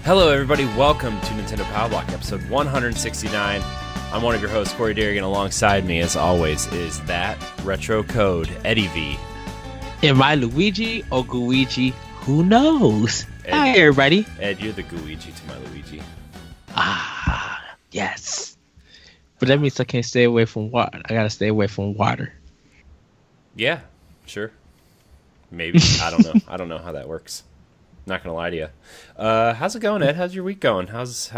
Hello, everybody. Welcome to Nintendo Pow Block, episode 169. I'm one of your hosts, Corey Dirrig, and alongside me, as always, is that retro code, Eddie V. Am I Luigi or Guigi? Who knows? Ed, Hi, everybody. Ed, you're the Guigi to my Luigi. Ah, yes. But that means I can't stay away from water. I gotta stay away from water. Yeah, sure. Maybe. I don't know. I don't know how that works. Not gonna lie to you. How's it going, Ed? How's your week going? How's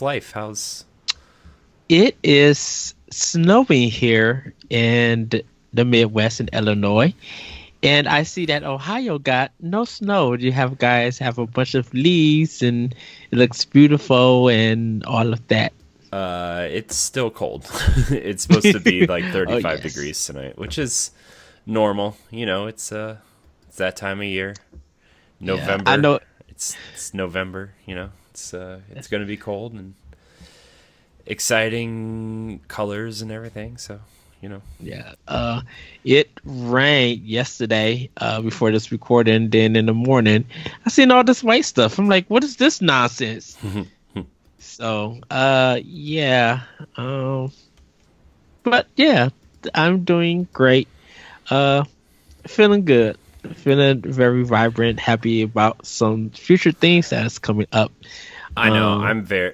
life? It is snowing here in the Midwest in Illinois, and I see that Ohio got no snow. You have guys have a bunch of leaves, and it looks beautiful and all of that. It's still cold. It's supposed to be like 35 yes. degrees tonight, which is normal. You know, it's that time of year. November. Yeah, I know. It's November, you know. It's going to be cold and exciting colors and everything, so, you know. Yeah. It rained yesterday before this recording, and then in the morning I seen all this white stuff. I'm like, what is this nonsense? So, yeah. But yeah, I'm doing great. Feeling good. Feeling very vibrant, happy about some future things that's coming up. I know. I'm very.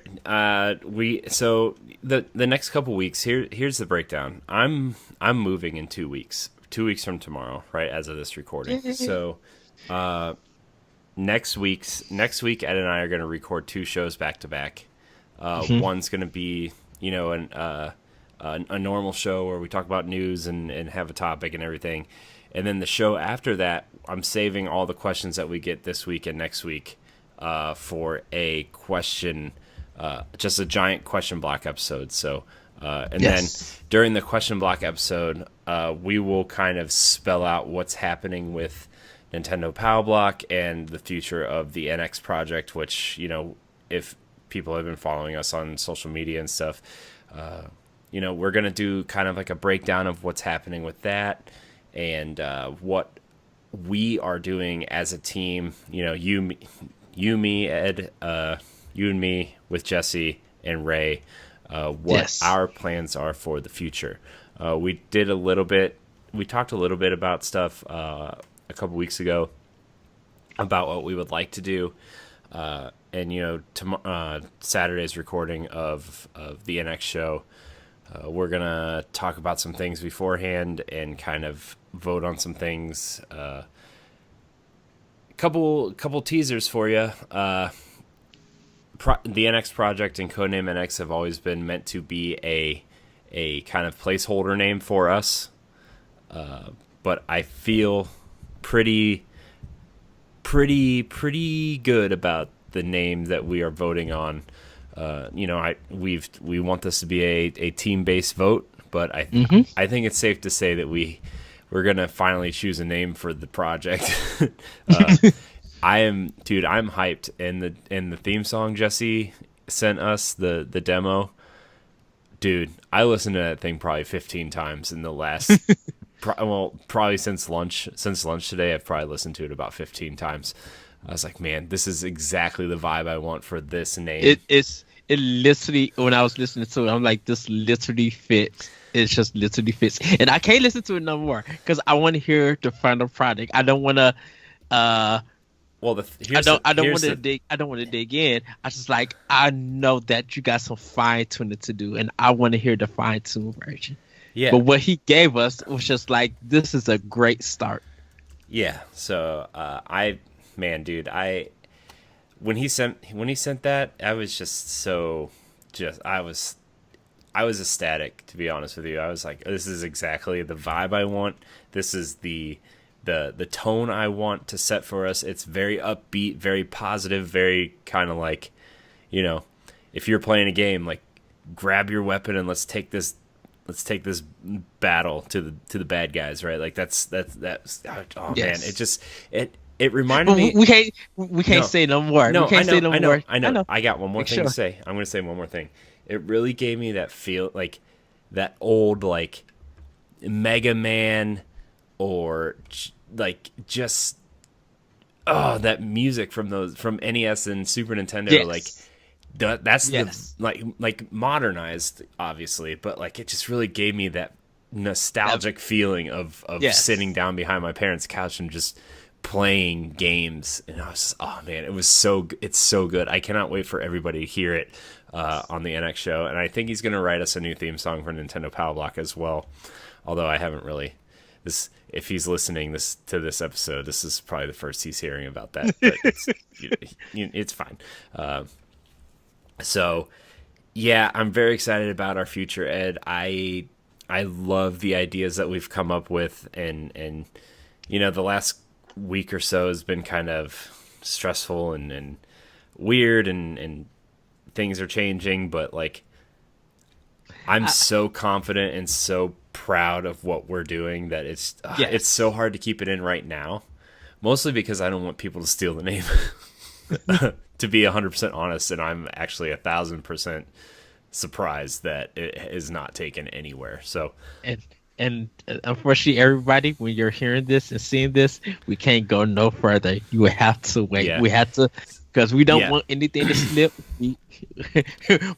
So the next couple weeks. Here's the breakdown. I'm moving in 2 weeks. 2 weeks from tomorrow, right? As of this recording. So, next week, Ed and I are going to record 2 shows back to back. One's going to be, you know, a normal show where we talk about news and have a topic and everything. And then the show after that, I'm saving all the questions that we get this week and next week for a question, just a giant question block episode. So, then during the question block episode, we will kind of spell out what's happening with Nintendo Pow Block and the future of the NX project, which, you know, if people have been following us on social media and stuff, you know, we're going to do kind of like a breakdown of what's happening with that. And what we are doing as a team, you know, you, me, Ed, you and me with Jesse and Ray, what our plans are for the future. We talked a little bit about stuff a couple weeks ago about what we would like to do. And, you know, Saturday's recording of the NX show. We're going to talk about some things beforehand and kind of vote on some things. Couple teasers for you. The NX project and Codename NX have always been meant to be a kind of placeholder name for us. But I feel pretty good about the name that we are voting on. You know, we want this to be a team-based vote, but I think it's safe to say that we're gonna finally choose a name for the project. I'm hyped, and the theme song Jesse sent us, the demo, dude. I listened to that thing probably 15 times in the last, probably since lunch today. I've probably listened to it about 15 times. I was like, man, this is exactly the vibe I want for this name. It literally, when I was listening to it, I'm like, this literally fits. It just literally fits. And I can't listen to it no more because I want to hear the final product. I don't want to. I don't want to dig in. I just like, I know that you got some fine tuning to do, and I want to hear the fine tune version. Yeah. But what he gave us was just like, this is a great start. Yeah. So when he sent that, I was I was ecstatic, to be honest with you. I was like, this is exactly the vibe I want. This is the tone I want to set for us. It's very upbeat, very positive, very kind of like, you know, if you're playing a game, like, grab your weapon and let's take this battle to the bad guys, right? Like that's oh man, it reminded me. We can't say no more. No, we can't say no more. I know. I got one more thing sure. to say. I'm going to say one more thing. It really gave me that feel, like that old, like, Mega Man, or like just oh, that music from NES and Super Nintendo, Yes. like that's Yes. the like modernized, obviously, but like it just really gave me that nostalgic feeling of Yes. sitting down behind my parents' couch and just playing games. And I was just, oh man, it's so good. I cannot wait for everybody to hear it on the NX show, and I think he's going to write us a new theme song for Nintendo Pow Block as well. Although I haven't really if he's listening to this episode, this is probably the first he's hearing about that. But it's fine. So yeah, I'm very excited about our future, Ed. I love the ideas that we've come up with, and the last week or so has been kind of stressful and weird, and things are changing, but like I'm so confident and so proud of what we're doing that it's so hard to keep it in right now, mostly because I don't want people to steal the name. To be 100% honest, and I'm actually 1,000% surprised that it is not taken anywhere. So, and unfortunately, everybody, when you're hearing this and seeing this, we can't go no further. You will have to wait. Yeah. We have to, because we don't want anything to slip.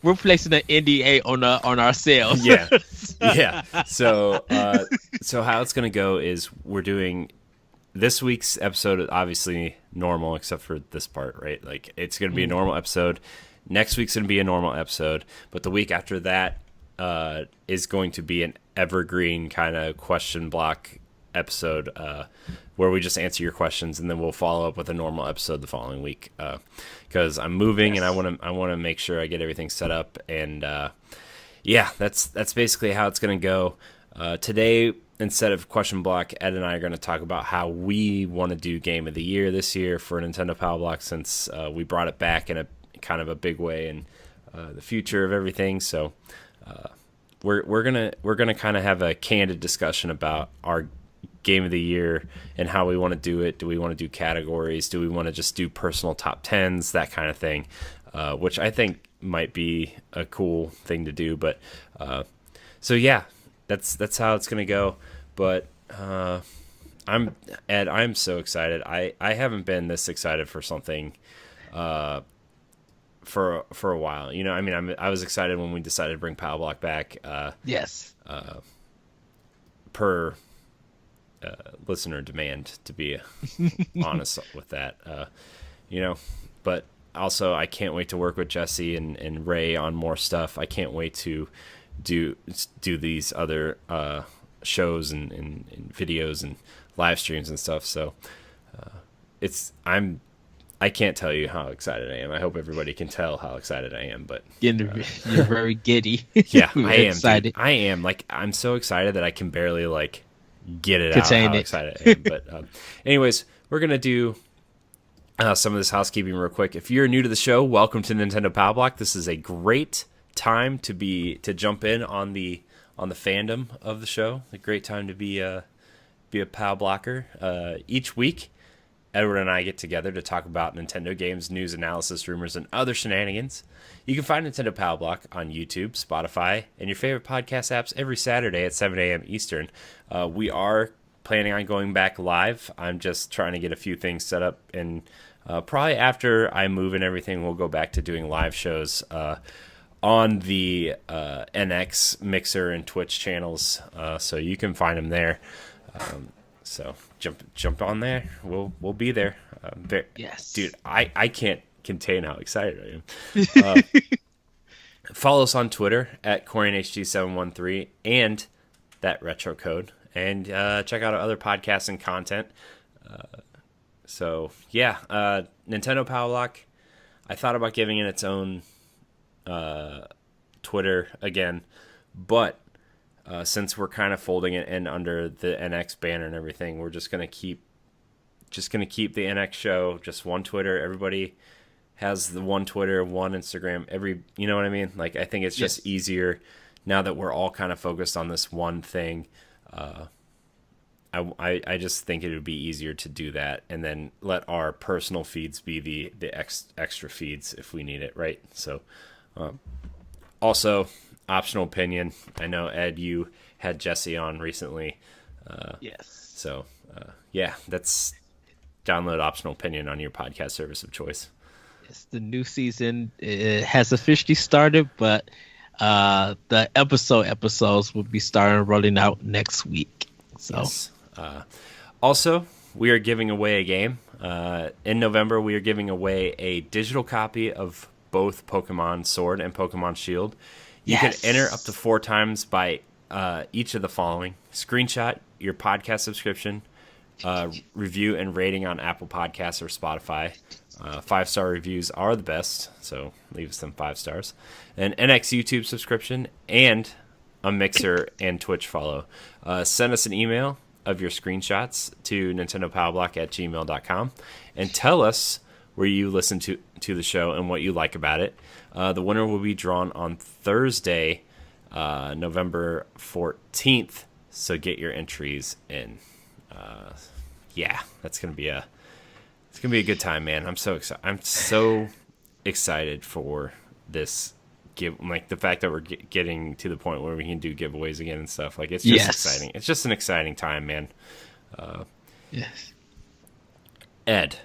We're placing an NDA on ourselves. Yeah. So how it's gonna go is we're doing this week's episode, obviously normal except for this part, right? Like it's gonna be a normal episode. Next week's gonna be a normal episode, but the week after that is going to be an evergreen kind of question block episode where we just answer your questions, and then we'll follow up with a normal episode the following week because I'm moving. Yes. And I want to make sure I get everything set up, and that's basically how it's going to go. Today, instead of question block, Ed and I are going to talk about how we want to do Game of the Year this year for Nintendo Pow Block, since we brought it back in a kind of a big way, and the future of everything. So we're gonna kind of have a candid discussion about our Game of the Year and how we want to do it. Do we want to do categories? Do we want to just do personal top 10s, that kind of thing, which I think might be a cool thing to do. But so yeah, that's how it's gonna go. But I'm so excited. I haven't been this excited for something for a while. I mean, I was excited when we decided to bring Pow Block back. Yes. Per listener demand, to be honest with that. But also I can't wait to work with Jesse and Ray on more stuff. I can't wait to do these other shows and videos and live streams and stuff. So I can't tell you how excited I am. I hope everybody can tell how excited I am. But you're very giddy. Yeah, I am excited. Dude. I am. Like, I'm so excited that I can barely like get it Contain out how it. excited I am. But anyways, we're gonna do some of this housekeeping real quick. If you're new to the show, welcome to Nintendo Pow Block. This is a great time to jump in on the fandom of the show. A great time to be a Pow Blocker. Each week, Edward and I get together to talk about Nintendo games, news, analysis, rumors, and other shenanigans. You can find Nintendo Pow Block on YouTube, Spotify, and your favorite podcast apps every Saturday at 7 a.m. Eastern. We are planning on going back live. I'm just trying to get a few things set up, and probably after I move and everything, we'll go back to doing live shows on the NX Mixer and Twitch channels, so you can find them there. So jump on there. We'll be there. Yes, dude. I can't contain how excited I am. Follow us on Twitter at CorianHG713 and that retro code, and check out our other podcasts and content. So yeah, Nintendo Pow Block. I thought about giving it its own Twitter again, but since we're kind of folding it in under the NX banner and everything, we're just gonna keep the NX show, just one Twitter. Everybody has the one Twitter, one Instagram. You know what I mean? Like, I think it's just easier now that we're all kind of focused on this one thing. I just think it would be easier to do that, and then let our personal feeds be the extra feeds if we need it, right? So, also, optional opinion. I know, Ed, you had Jesse on recently. yes. So, yeah, that's download Optional Opinion on your podcast service of choice. It's the new season. It has officially started, but the episodes will be starting rolling out next week. So, yes. Also, we are giving away a game. In November, we are giving away a digital copy of both Pokemon Sword and Pokemon Shield. You can enter up to 4 times by each of the following: screenshot your podcast subscription, review and rating on Apple Podcasts or Spotify. 5-star reviews are the best, so leave us them 5 stars. An NX YouTube subscription and a Mixer and Twitch follow. Send us an email of your screenshots to nintendopowblock@gmail.com and tell us where you listen to the show and what you like about it. The winner will be drawn on Thursday, November 14th, so get your entries in. That's gonna be a good time, man. I'm so excited for this the fact that we're getting to the point where we can do giveaways again and stuff. Like, it's just exciting. It's just an exciting time, man. Yes. Ed,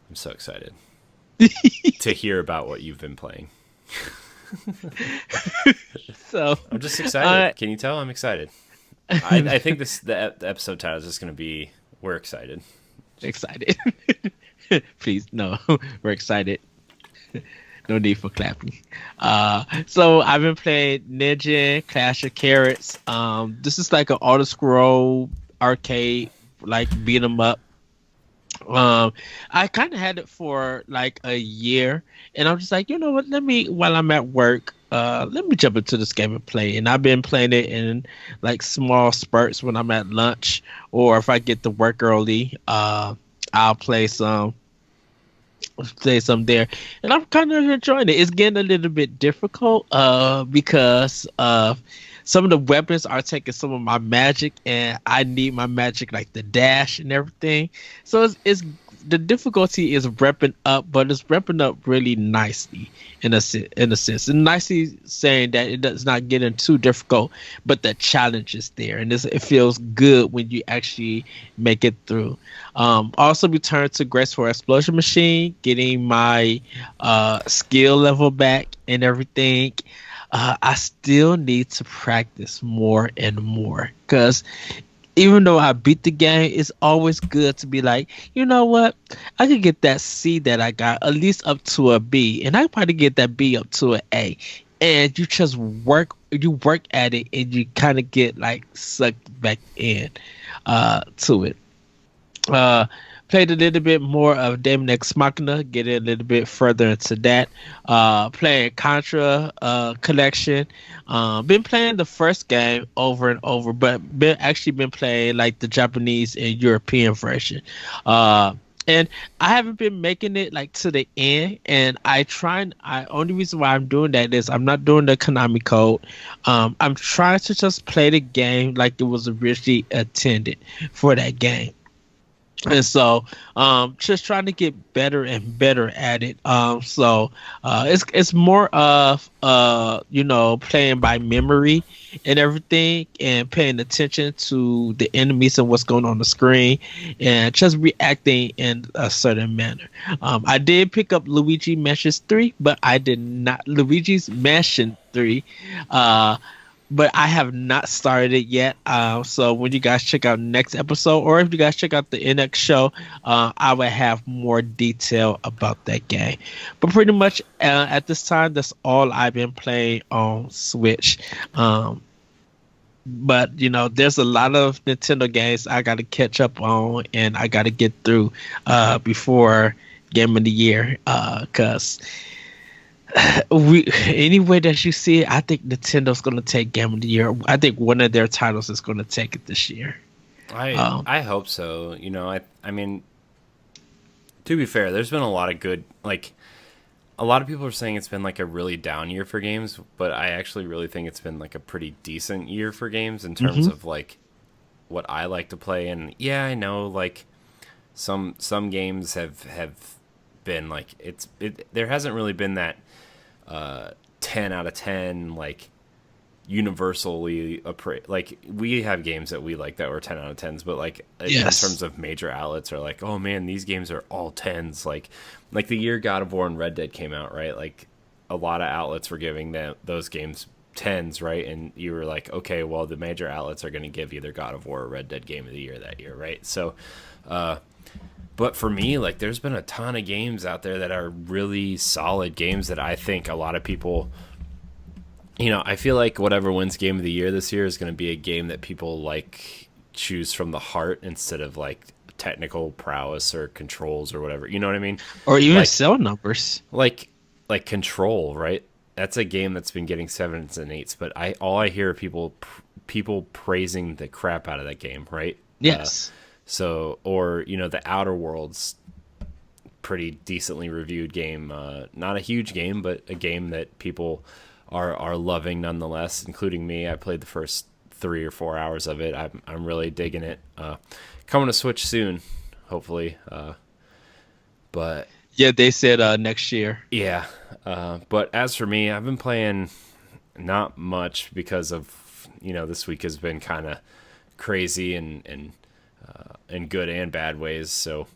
I'm so excited to hear about what you've been playing. So I'm just excited. Can you tell? I'm excited. I think the episode title is just going to be "We're Excited." Excited. Please, no, we're excited. No need for clapping. So I've been playing Ninja Clash of Carrots. This is like an auto scroll arcade, like beat 'em up. I kind of had it for like a year, and I'm just like, you know what? While I'm at work, let me jump into this game and play. And I've been playing it in like small spurts when I'm at lunch, or if I get to work early, I'll play some there, and I'm kind of enjoying it. It's getting a little bit difficult because some of the weapons are taking some of my magic, and I need my magic like the dash and everything. So it's the difficulty is repping up, but it's repping up really nicely in a sense. And nicely saying that it does not get too difficult, but the challenge is there, and it feels good when you actually make it through. Also returned to Graceful Explosion Machine, getting my skill level back and everything. I still need to practice more and more, because even though I beat the game, it's always good to be like, you know what? I could get that C that I got at least up to a B, and I could probably get that B up to an A. And you just work at it, and you kind of get like sucked back in to it. Played a little bit more of Daemon X Machina, getting a little bit further into that. Playing Contra Collection. Been playing the first game over and over, but been playing like the Japanese and European version. And I haven't been making it like to the end, and only reason why I'm doing that is I'm not doing the Konami code. I'm trying to just play the game like it was originally intended for that game. And so, just trying to get better and better at it. It's more of playing by memory and everything, and paying attention to the enemies and what's going on the screen, and just reacting in a certain manner. I did pick up Luigi Mansion 3, but I did not Luigi's Mansion 3. But I have not started it yet. So when you guys check out next episode, or if you guys check out the NX show, I will have more detail about that game. But pretty much at this time, that's all I've been playing on Switch. But there's a lot of Nintendo games I got to catch up on, and I got to get through before Game of the Year. Because any way that you see it, I think Nintendo's going to take Game of the Year. I think one of their titles is going to take it this year. I hope so. I mean, to be fair, there's been a lot of good, like, a lot of people are saying it's been like a really down year for games, but I actually really think it's been like a pretty decent year for games in terms of like what I like to play. And yeah, I know like some games have been like there hasn't really been that 10 out of 10 like universally like we have games that we like that were 10 out of 10s, but like in terms of major outlets are like, oh man, these games are all 10s. Like the year God of War and Red Dead came out, right? Like a lot of outlets were giving those games 10s, right? And you were like, okay, well, the major outlets are going to give either God of War or Red Dead Game of the Year that year, right? So but for me, like, there's been a ton of games out there that are really solid games that I think a lot of people, I feel like whatever wins Game of the Year this year is going to be a game that people like choose from the heart instead of like technical prowess or controls or whatever. You know what I mean? Or even like, cell numbers. Like Control, right? That's a game that's been getting 7s and 8s, but all I hear are people praising the crap out of that game, right? Yes. Or the Outer Worlds, pretty decently reviewed game. Not a huge game, but a game that people are loving nonetheless, including me. I played the first 3 or 4 hours of it. I'm really digging it. Coming to Switch soon, hopefully. But yeah, they said next year. Yeah. But as for me, I've been playing not much because of this week has been kind of crazy and in good and bad ways. So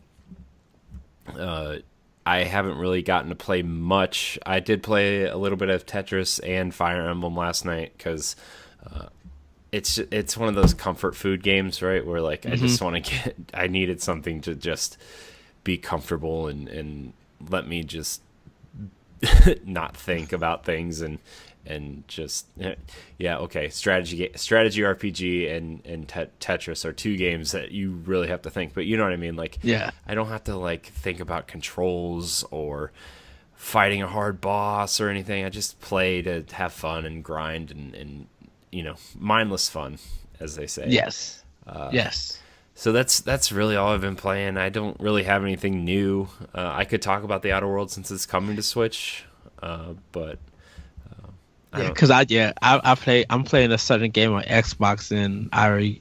I haven't really gotten to play much. I did play a little bit of Tetris and Fire Emblem last night because it's one of those comfort food games, right? Where like I just want to I needed something to just be comfortable and let me just not think about things and just strategy RPG and Tetris are two games that you really have to think, but you know what I mean, like I don't have to like think about controls or fighting a hard boss or anything. I just play to have fun and grind and mindless fun, as they say. Yes. So that's really all I've been playing. I don't really have anything new. I could talk about the Outer Worlds since it's coming to Switch, but because I'm playing a certain game on Xbox, and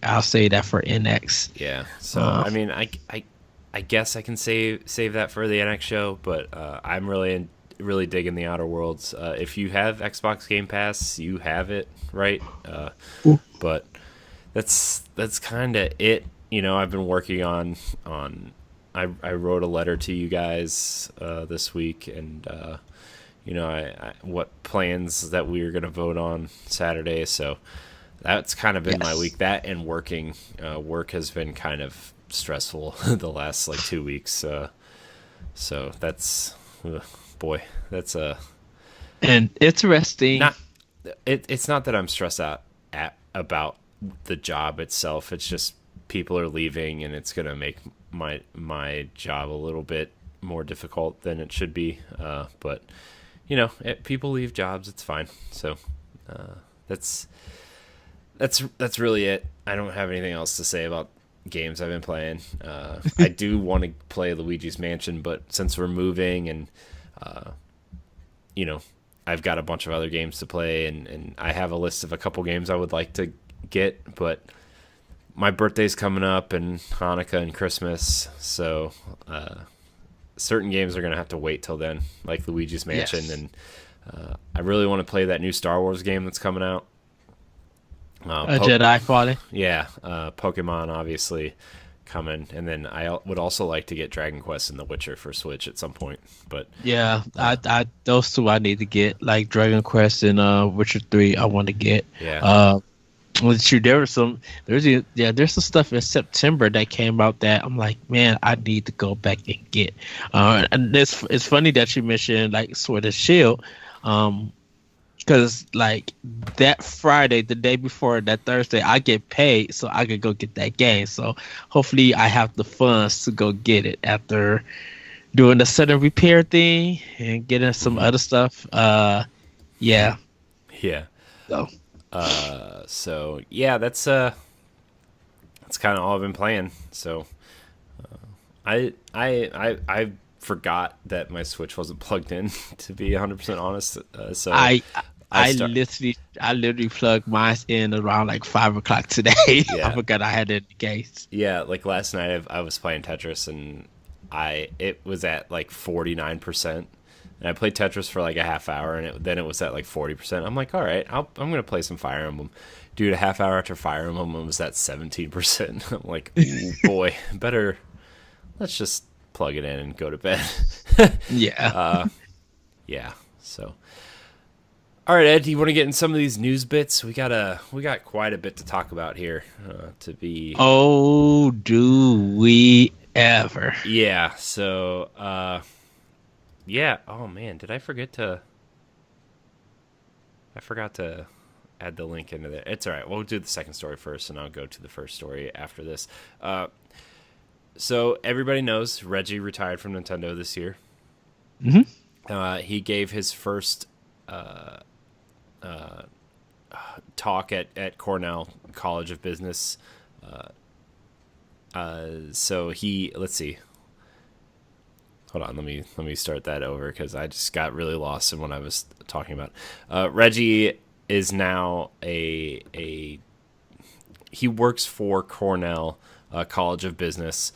I'll say that for NX. Yeah. So I mean, I guess I can save that for the NX show, but I'm really digging the Outer Worlds. If you have Xbox Game Pass, you have it, right? But that's kind of it. I've been working on I wrote a letter to you guys this week, and what plans that we were going to vote on Saturday. So that's kind of been my week. That and working. Work has been kind of stressful the last like 2 weeks. So that's that's and interesting. It's not that I'm stressed out about the job itself. It's just people are leaving, and it's going to make my job a little bit more difficult than it should be. But people leave jobs, it's fine. So that's really it. I don't have anything else to say about games I've been playing. I do want to play Luigi's Mansion, but since we're moving and I've got a bunch of other games to play, and I have a list of a couple games I would like to get, but my birthday's coming up, and Hanukkah and Christmas, so certain games are going to have to wait till then, like Luigi's Mansion, and I really want to play that new Star Wars game that's coming out. Jedi Fallen? Yeah, Pokemon, obviously, coming, and then I would also like to get Dragon Quest and The Witcher for Switch at some point. But yeah, I those two I need to get, like Dragon Quest and Witcher 3 I want to get. There's some stuff in September that came out that I'm like, man, I need to go back and get. And it's funny that you mentioned like Sword and Shield, because like that Friday, the day before that Thursday, I get paid, so I could go get that game. So hopefully, I have the funds to go get it after doing the sudden repair thing and getting some other stuff. Yeah. So yeah, that's kind of all I've been playing. So I forgot that my Switch wasn't plugged in, to be 100% honest. So I literally plugged mine in around like 5 o'clock today. Yeah. I forgot I had it in the case. Yeah, like last night I was playing Tetris, and it was at like 49%, and I played Tetris for like a half hour, and then it was at like 40%. I'm like, all right, I'm gonna play some Fire Emblem. Dude, a half hour after Fire Emblem was at 17%. I'm like, ooh, boy, better. Let's just plug it in and go to bed. Yeah. Yeah. So, all right, Ed, do you want to get in some of these news bits? We got quite a bit to talk about here. To be. Oh, do we ever? Yeah. So, yeah. Oh man, did I forget to? I forgot to add the link into there. It's all right. We'll do the second story first, and I'll go to the first story after this. So everybody knows Reggie retired from Nintendo this year. Mm-hmm. He gave his first talk at Cornell College of Business. So let's see. Hold on, let me start that over because I just got really lost in what I was talking about. Reggie is now he works for Cornell College of Business,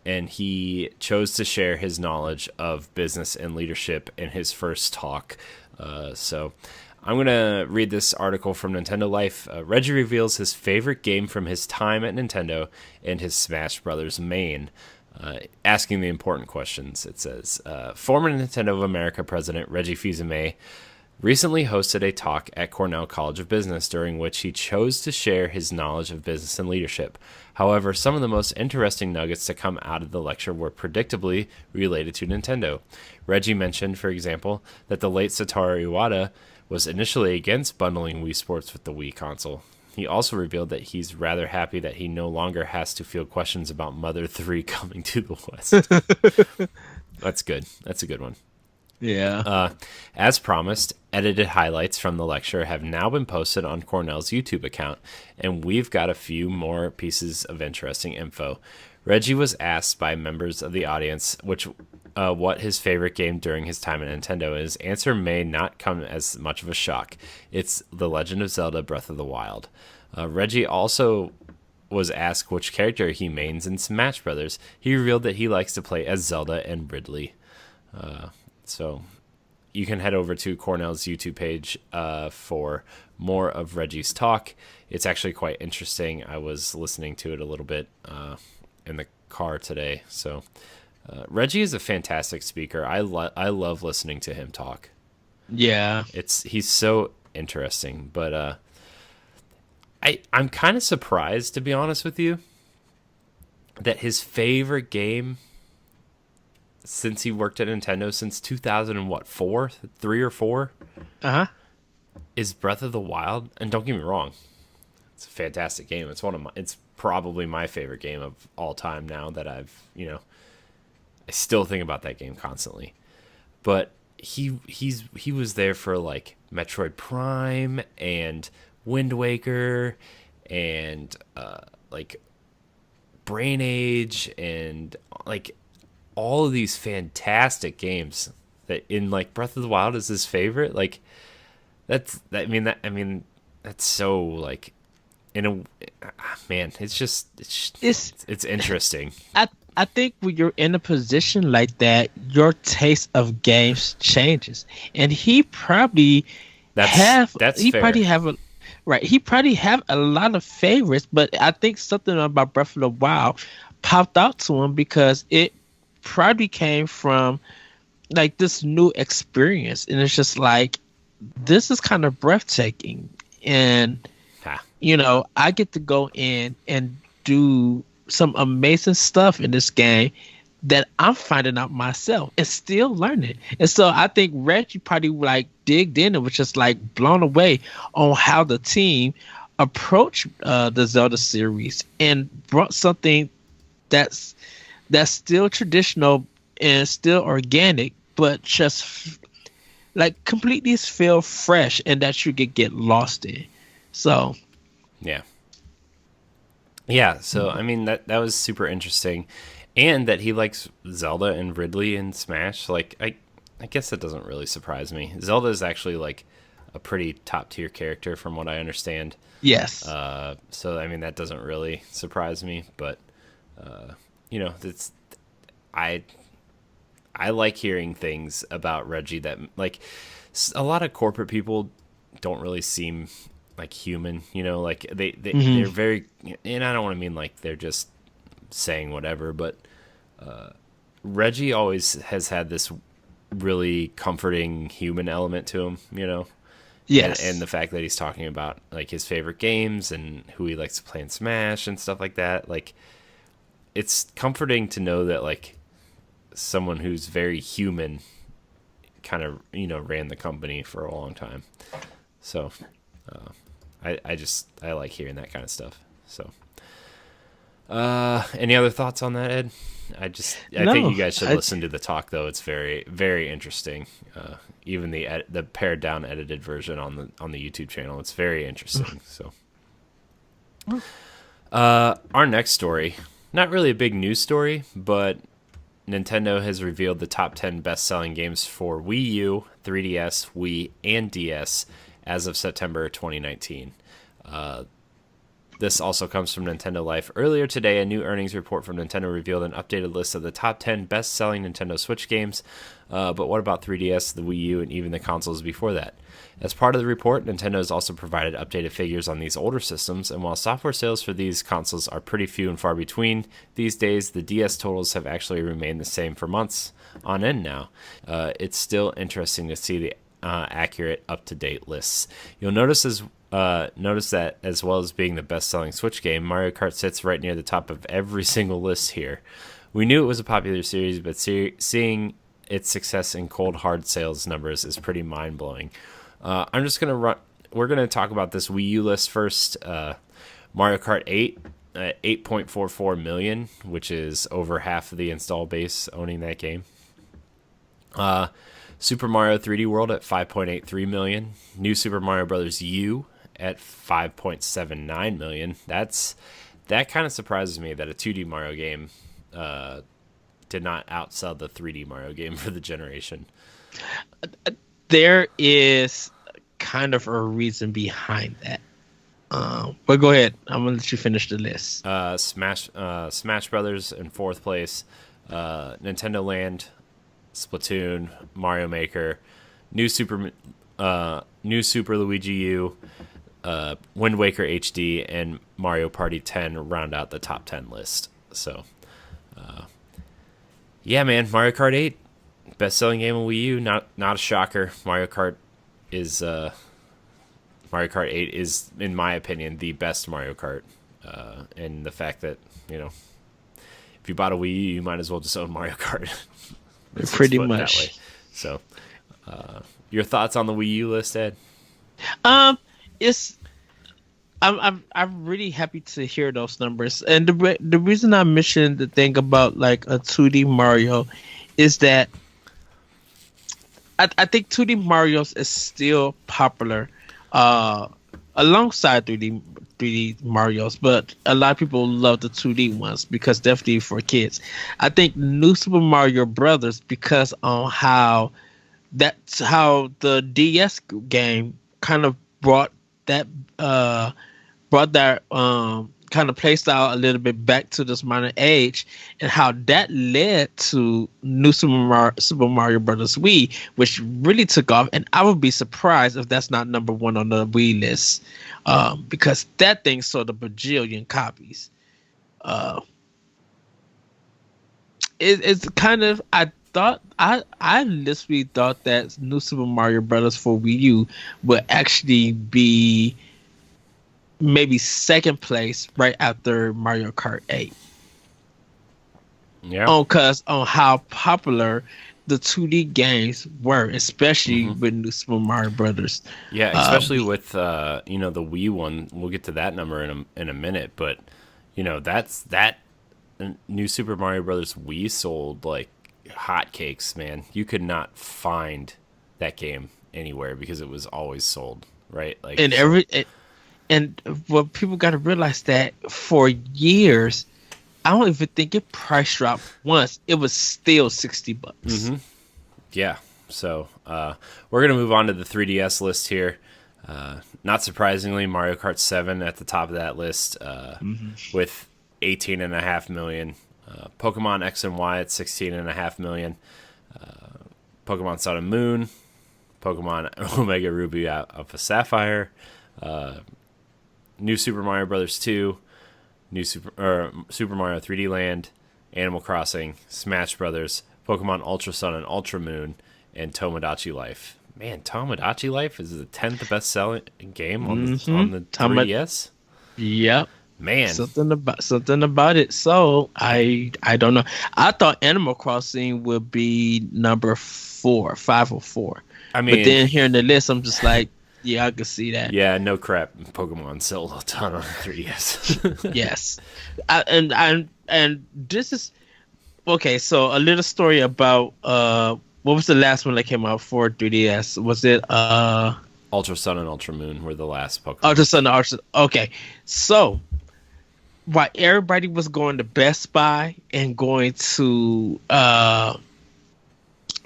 and he chose to share his knowledge of business and leadership in his first talk. So I'm going to read this article from Nintendo Life. Reggie reveals his favorite game from his time at Nintendo and his Smash Brothers main. Asking the important questions. It says, former Nintendo of America president Reggie Fils Aimé recently hosted a talk at Cornell College of Business during which he chose to share his knowledge of business and leadership. However, some of the most interesting nuggets to come out of the lecture were predictably related to Nintendo. Reggie mentioned, for example, that the late Satoru Iwata was initially against bundling Wii Sports with the Wii console. He also revealed that he's rather happy that he no longer has to field questions about Mother 3 coming to the West. That's good. That's a good one. Yeah. As promised, edited highlights from the lecture have now been posted on Cornell's YouTube account, and we've got a few more pieces of interesting info. Reggie was asked by members of the audience what his favorite game during his time at Nintendo is. Answer may not come as much of a shock. It's The Legend of Zelda Breath of the Wild. Reggie also was asked which character he mains in Smash Brothers. He revealed that he likes to play as Zelda and Ridley. So you can head over to Cornell's YouTube page for more of Reggie's talk. It's actually quite interesting. I was listening to it a little bit in the car today. So Reggie is a fantastic speaker. I love listening to him talk. Yeah. He's so interesting. But I'm kind of surprised, to be honest with you, that his favorite game since he worked at Nintendo since 2004, 3 or 4, is Breath of the Wild. And don't get me wrong, it's a fantastic game. It's probably my favorite game of all time now that I still think about that game constantly. But he was there for like Metroid Prime and Wind Waker and like Brain Age and like all of these fantastic games that in like Breath of the Wild is his favorite. Like that's so like it's interesting. I think when you're in a position like that, your taste of games changes, and he probably probably have a lot of favorites, but I think something about Breath of the Wild popped out to him because it probably came from like this new experience, and it's just like, this is kind of breathtaking, and I get to go in and do some amazing stuff in this game that I'm finding out myself and still learning. And so I think Reggie probably like digged in and was just like blown away on how the team approached the Zelda series and brought something that's still traditional and still organic, but just like completely feel fresh and that you could get lost in. So yeah. So I mean that was super interesting, and that he likes Zelda and Ridley in Smash. Like I guess that doesn't really surprise me. Zelda is actually like a pretty top tier character from what I understand. Yes. So I mean that doesn't really surprise me, but I I like hearing things about Reggie that, like, a lot of corporate people don't really seem like human, you know, like they're very, and I don't want to mean like they're just saying whatever, but Reggie always has had this really comforting human element to him, you know. Yes. And the fact that he's talking about like his favorite games and who he likes to play in Smash and stuff like that, like it's comforting to know that like someone who's very human kind of, you know, ran the company for a long time. So I like hearing that kind of stuff. So any other thoughts on that, Ed? I think you guys should listen to the talk, though. It's very, very interesting. Even the pared down edited version on the YouTube channel, it's very interesting. So, our next story, not really a big news story, but Nintendo has revealed the top 10 best-selling games for Wii U, 3DS, Wii, and DS as of September 2019. This also comes from Nintendo Life. Earlier today, a new earnings report from Nintendo revealed an updated list of the top 10 best-selling Nintendo Switch games. But what about 3DS, the Wii U, and even the consoles before that? As part of the report, Nintendo has also provided updated figures on these older systems, and while software sales for these consoles are pretty few and far between these days, the DS totals have actually remained the same for months on end now. It's still interesting to see the accurate, up-to-date lists. You'll notice that as well as being the best-selling Switch game, Mario Kart sits right near the top of every single list here. We knew it was a popular series, but seeing its success in cold hard sales numbers is pretty mind-blowing. We're gonna talk about this Wii U list first. Mario Kart 8 at 8.44 million, which is over half of the install base owning that game. Super Mario 3D World at 5.83 million. New Super Mario Bros. U at 5.79 million. That kind of surprises me that a 2D Mario game did not outsell the 3D Mario game for the generation. There is kind of a reason behind that. But go ahead. I'm gonna let you finish the list. Smash Brothers in fourth place. Nintendo Land, Splatoon, Mario Maker, New Super Luigi U, Wind Waker HD, and Mario Party 10 round out the top 10 list. So, yeah, man, Mario Kart 8, best-selling game on Wii U. Not a shocker. Mario Kart 8 is, in my opinion, the best Mario Kart. And the fact that, you know, if you bought a Wii U, you might as well just own Mario Kart. Pretty much. So, your thoughts on the Wii U list, Ed? I'm really happy to hear those numbers, and the reason I mentioned the thing about like a 2D Mario is that I think 2D Mario's is still popular alongside 3D Mario's, but a lot of people love the 2D ones because definitely for kids. I think New Super Mario Brothers, because on how the DS game kind of brought that kind of play style a little bit back to this modern age, and how that led to New Super Mario Brothers Wii, which really took off. And I would be surprised if that's not number one on the Wii list, because that thing sold a bajillion copies. It's kind of, I literally thought that New Super Mario Brothers for Wii U would actually be maybe second place right after Mario Kart 8. Yeah. Because on how popular the 2D games were, especially with New Super Mario Brothers. Yeah, especially with the Wii one. We'll get to that number in a minute, but you know, that New Super Mario Brothers Wii sold like hotcakes, man. You could not find that game anywhere because it was always sold, right? Like, and what people got to realize that for years, I don't even think it price dropped once. It was still $60. Mm-hmm. Yeah. So we're gonna move on to the 3DS list here. Not surprisingly, Mario Kart 7 at the top of that list with 18.5 million. Pokemon X and Y at 16.5 million. Pokemon Sun and Moon, Pokemon Omega Ruby Alpha Sapphire, New Super Mario Bros. 2, Super Mario 3D Land, Animal Crossing, Smash Brothers, Pokemon Ultra Sun and Ultra Moon, and Tomodachi Life. Man, Tomodachi Life is the 10th best-selling game on the 3DS. Yep. Man, something about it. So I don't know. I thought Animal Crossing would be number 5 or 4. I mean, but then hearing the list, I'm just like, yeah, I can see that. Yeah, no crap. Pokemon sold a ton on 3DS. Yes, and this is okay. So a little story about what was the last one that came out for 3DS? Was it Ultra Sun and Ultra Moon were the last Pokemon. Ultra Sun and Ultra. Okay, so while everybody was going to Best Buy and going to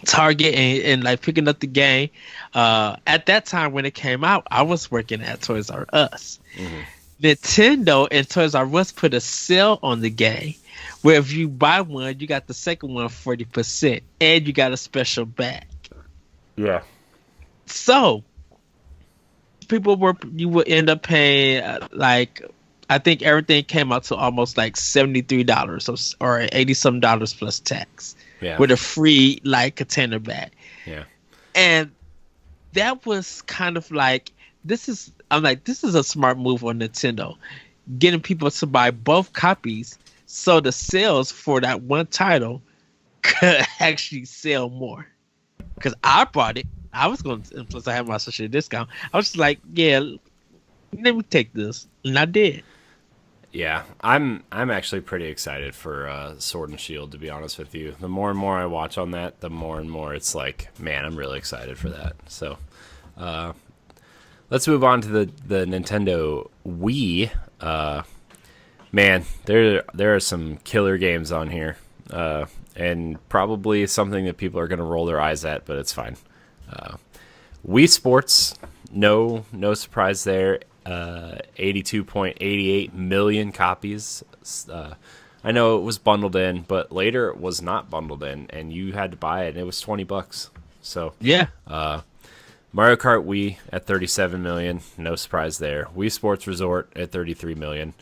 Target and like picking up the game, at that time when it came out, I was working at Toys R Us. Mm-hmm. Nintendo and Toys R Us put a sale on the game where if you buy one, you got the second one 40%, and you got a special bag. Yeah. So you would end up paying like, I think everything came out to almost like $73 or $80 some plus tax. Yeah. With a free like container bag. Yeah. And that was kind of like, this is a smart move on Nintendo, getting people to buy both copies so the sales for that one title could actually sell more. Because I bought it. I was going to, plus I had my social discount. I was just like, yeah, let me take this. And I did. Yeah, I'm actually pretty excited for Sword and Shield, to be honest with you. The more and more I watch on that, the more and more it's like, man, I'm really excited for that. So, let's move on to the Nintendo Wii. Man, there are some killer games on here, and probably something that people are going to roll their eyes at, but it's fine. Wii Sports, no surprise there. 82.88 million copies. I know it was bundled in, but later it was not bundled in, and you had to buy it, and it was $20. So yeah. Mario Kart Wii at 37 million, no surprise there. Wii Sports Resort at 33 million.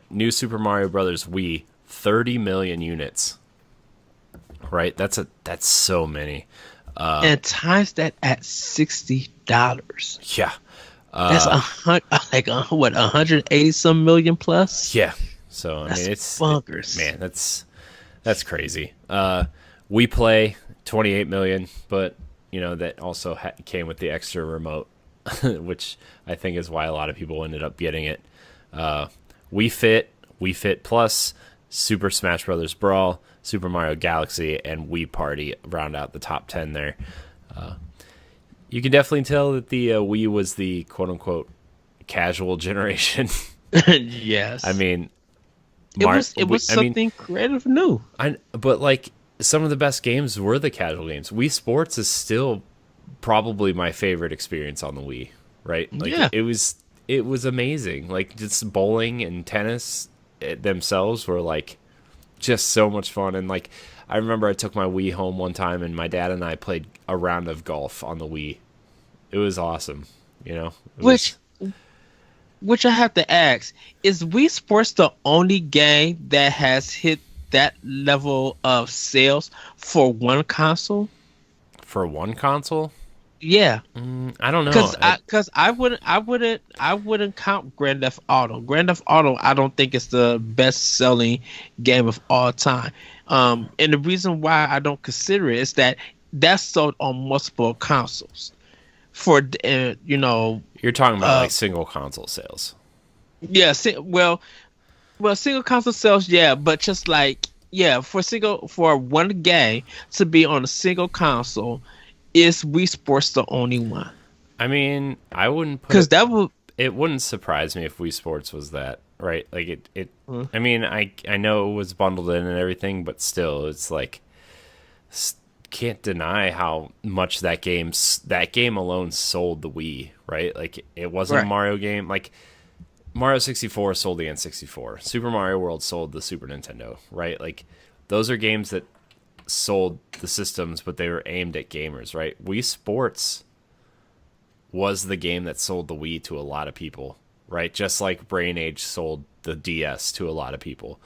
New Super Mario Brothers Wii, 30 million units. Right, that's so many. And times that at $60. Yeah. That's 180 some million plus. Yeah. So I mean, it's bonkers. Man, that's crazy. We play 28 million, but you know that also came with the extra remote, which I think is why a lot of people ended up getting it. Wii Fit Plus, Super Smash Bros. Brawl, Super Mario Galaxy, and Wii Party round out the top 10 there. You can definitely tell that the Wii was the quote-unquote casual generation. Yes. I mean, it was something creative new. But like some of the best games were the casual games. Wii Sports is still probably my favorite experience on the Wii, right? Like, yeah. It was amazing. Like just bowling and tennis themselves were like just so much fun. And like I remember I took my Wii home one time and my dad and I played a round of golf on the Wii. It was awesome, you know. Which I have to ask, is Wii Sports the only game that has hit that level of sales for one console? For one console? Yeah. I don't know. Because I wouldn't count Grand Theft Auto. Grand Theft Auto, I don't think it's the best selling game of all time. And the reason why I don't consider it is that that's sold on multiple consoles. For you're talking about like single console sales. Yeah. Well, single console sales, yeah, but just like for one game to be on a single console, is Wii Sports the only one? I mean, I wouldn't put because that would. It wouldn't surprise me if Wii Sports was that, right? Like it. I mean, I know it was bundled in and everything, but still, it's like can't deny how much that game alone sold the Wii, right? Like it wasn't a Mario game. Like Mario 64 sold the N64. Super Mario World sold the Super Nintendo, right? Like those are games that sold the systems, but they were aimed at gamers, right? Wii Sports was the game that sold the Wii to a lot of people, right? Just like Brain Age sold the DS to a lot of people.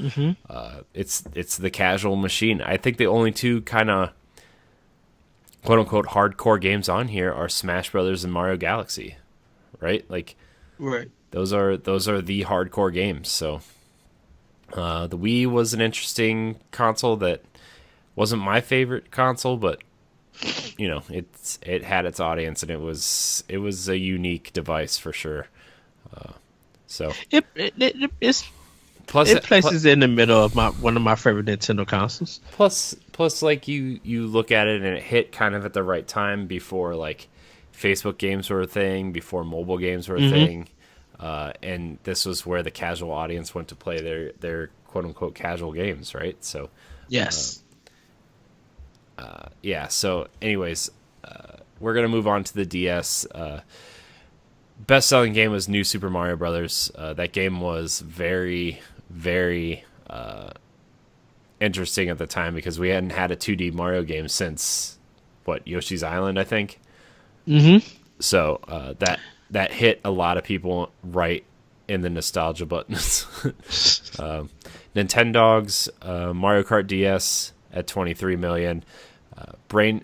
It's the casual machine. I think the only two kind of quote unquote hardcore games on here are Smash Brothers and Mario Galaxy, right? Like, Right. those are the hardcore games. So the Wii was an interesting console that wasn't my favorite console, but you know, it had its audience, and it was a unique device for sure. So It's plus it places in the middle of one of my favorite Nintendo consoles. plus like you look at it and it hit kind of at the right time before like Facebook games were a thing, before mobile games were a thing, and this was where the casual audience went to play their quote unquote casual games, right? So Yes. yeah. So anyways, we're gonna move on to the DS. Best selling game was New Super Mario Brothers. That game was very, very interesting at the time because we hadn't had a 2D Mario game since Yoshi's Island, I think. So that hit a lot of people right in the nostalgia buttons. Nintendogs, Mario Kart DS at 23 million, Brain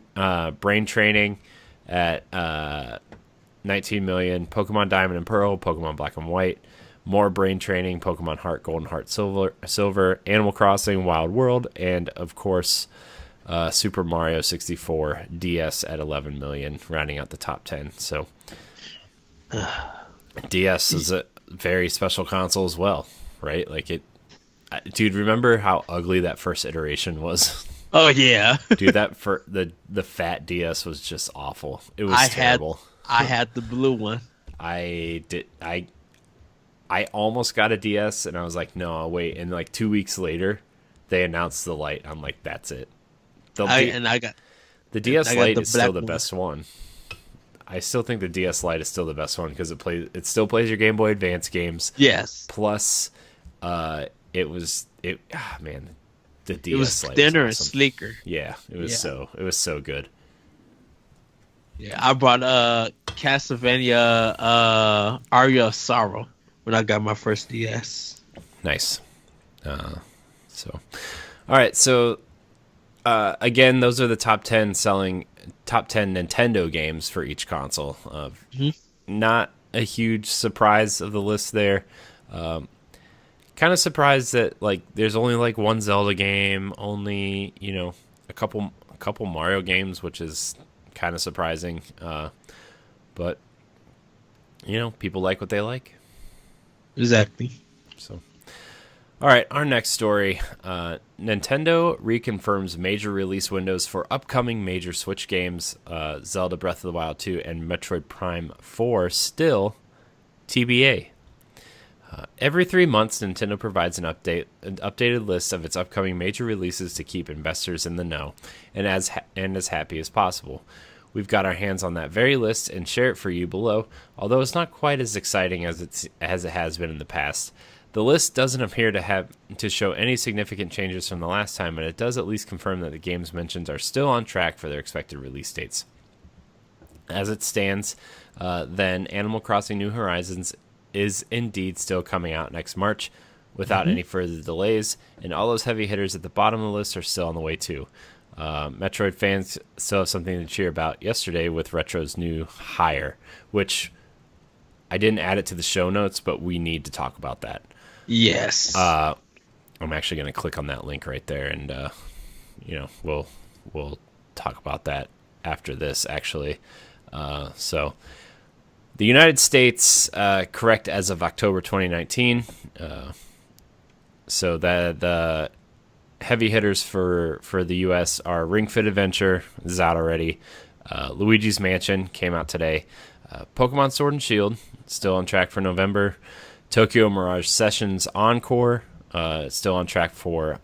Training at 19 million, Pokemon Diamond and Pearl, Pokemon Black and White, more Brain Training, Pokemon Heart Gold and Heart Silver, Animal Crossing Wild World, and of course Super Mario 64 DS at 11 million, rounding out the top 10. So DS is a very special console as well, right? Like dude, remember how ugly that first iteration was? Oh yeah. Dude, that for the fat DS was just awful. It was terrible. I had the blue one. I almost got a DS and I was like, no, I'll wait. And like 2 weeks later, they announced the Lite. I'm like, that's it. The DS Lite is still the best one. I still think the DS Lite is still the best one because it still plays your Game Boy Advance games. Yes. Plus, the DS It was Lite thinner and was awesome. sleeker. Yeah, it was so good. Yeah, I brought Castlevania Aria of Sorrow when I got my first DS. Nice. All right. So again, those are the top 10 Nintendo games for each console. Not a huge surprise of the list there. Kind of surprised that like there's only like one Zelda game, only a couple Mario games, which is kind of surprising. But people like what they like. Exactly. So, all right, our next story. Nintendo reconfirms major release windows for upcoming major Switch games, Zelda Breath of the Wild 2 and Metroid Prime 4 still TBA. Every 3 months, Nintendo provides an updated list of its upcoming major releases to keep investors in the know and as happy as possible. We've got our hands on that very list and share it for you below, although it's not quite as exciting as it has been in the past. The list doesn't appear to show any significant changes from the last time, but it does at least confirm that the games mentioned are still on track for their expected release dates. As it stands, then Animal Crossing New Horizons is indeed still coming out next March without any further delays, and all those heavy hitters at the bottom of the list are still on the way too. Metroid fans still have something to cheer about yesterday with Retro's new hire, which I didn't add it to the show notes, but we need to talk about that. Yes. I'm actually going to click on that link right there, and we'll talk about that after this, actually. So the United States, correct as of October 2019. So the heavy hitters for the U.S. are Ring Fit Adventure, is out already. Luigi's Mansion came out today. Pokemon Sword and Shield, still on track for November. Tokyo Mirage Sessions Encore, still on track for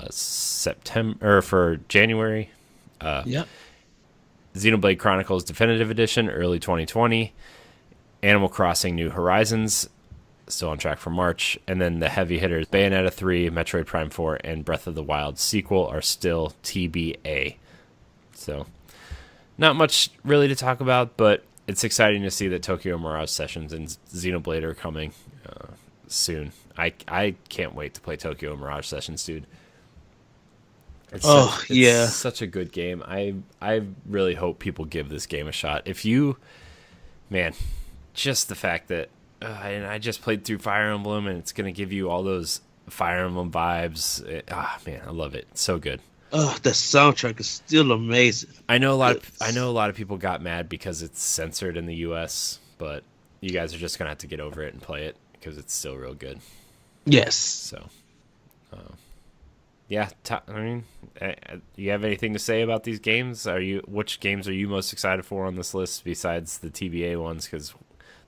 September or for January. Yep. Xenoblade Chronicles Definitive Edition, early 2020. Animal Crossing New Horizons, still on track for March. And then the heavy hitters, Bayonetta 3, Metroid Prime 4, and Breath of the Wild sequel are still TBA. So, not much really to talk about, but it's exciting to see that Tokyo Mirage Sessions and Xenoblade are coming soon. I can't wait to play Tokyo Mirage Sessions, dude. It's such a good game. I really hope people give this game a shot. If you, man, just the fact that and I just played through Fire Emblem and it's gonna give you all those Fire Emblem vibes. Man, I love it. It's so good. Oh, the soundtrack is still amazing. I know a lot of people got mad because it's censored in the U.S., but you guys are just gonna have to get over it and play it because it's still real good. Yes. So, yeah. You have anything to say about these games? Which games are you most excited for on this list besides the TBA ones? Because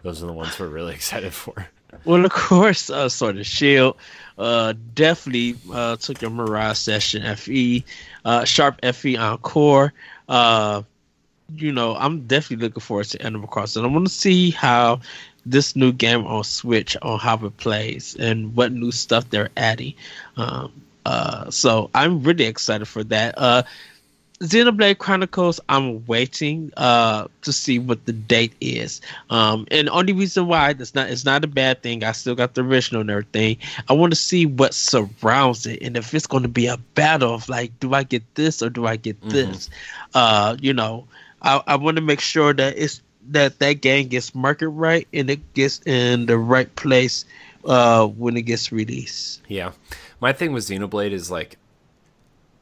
those are the ones we're really excited for. Well, of course, Sword and Shield. Definitely took your Mirage Session FE, Sharp FE Encore. I'm definitely looking forward to Animal Crossing. I want to see how this new game on Switch, on how it plays, and what new stuff they're adding. So I'm really excited for that. Xenoblade Chronicles, I'm waiting to see what the date is. And the only reason why it's not a bad thing. I still got the original and everything. I want to see what surrounds it, and if it's going to be a battle of like, do I get this or do I get this? I want to make sure that that game gets market right and it gets in the right place when it gets released. Yeah, my thing with Xenoblade is like,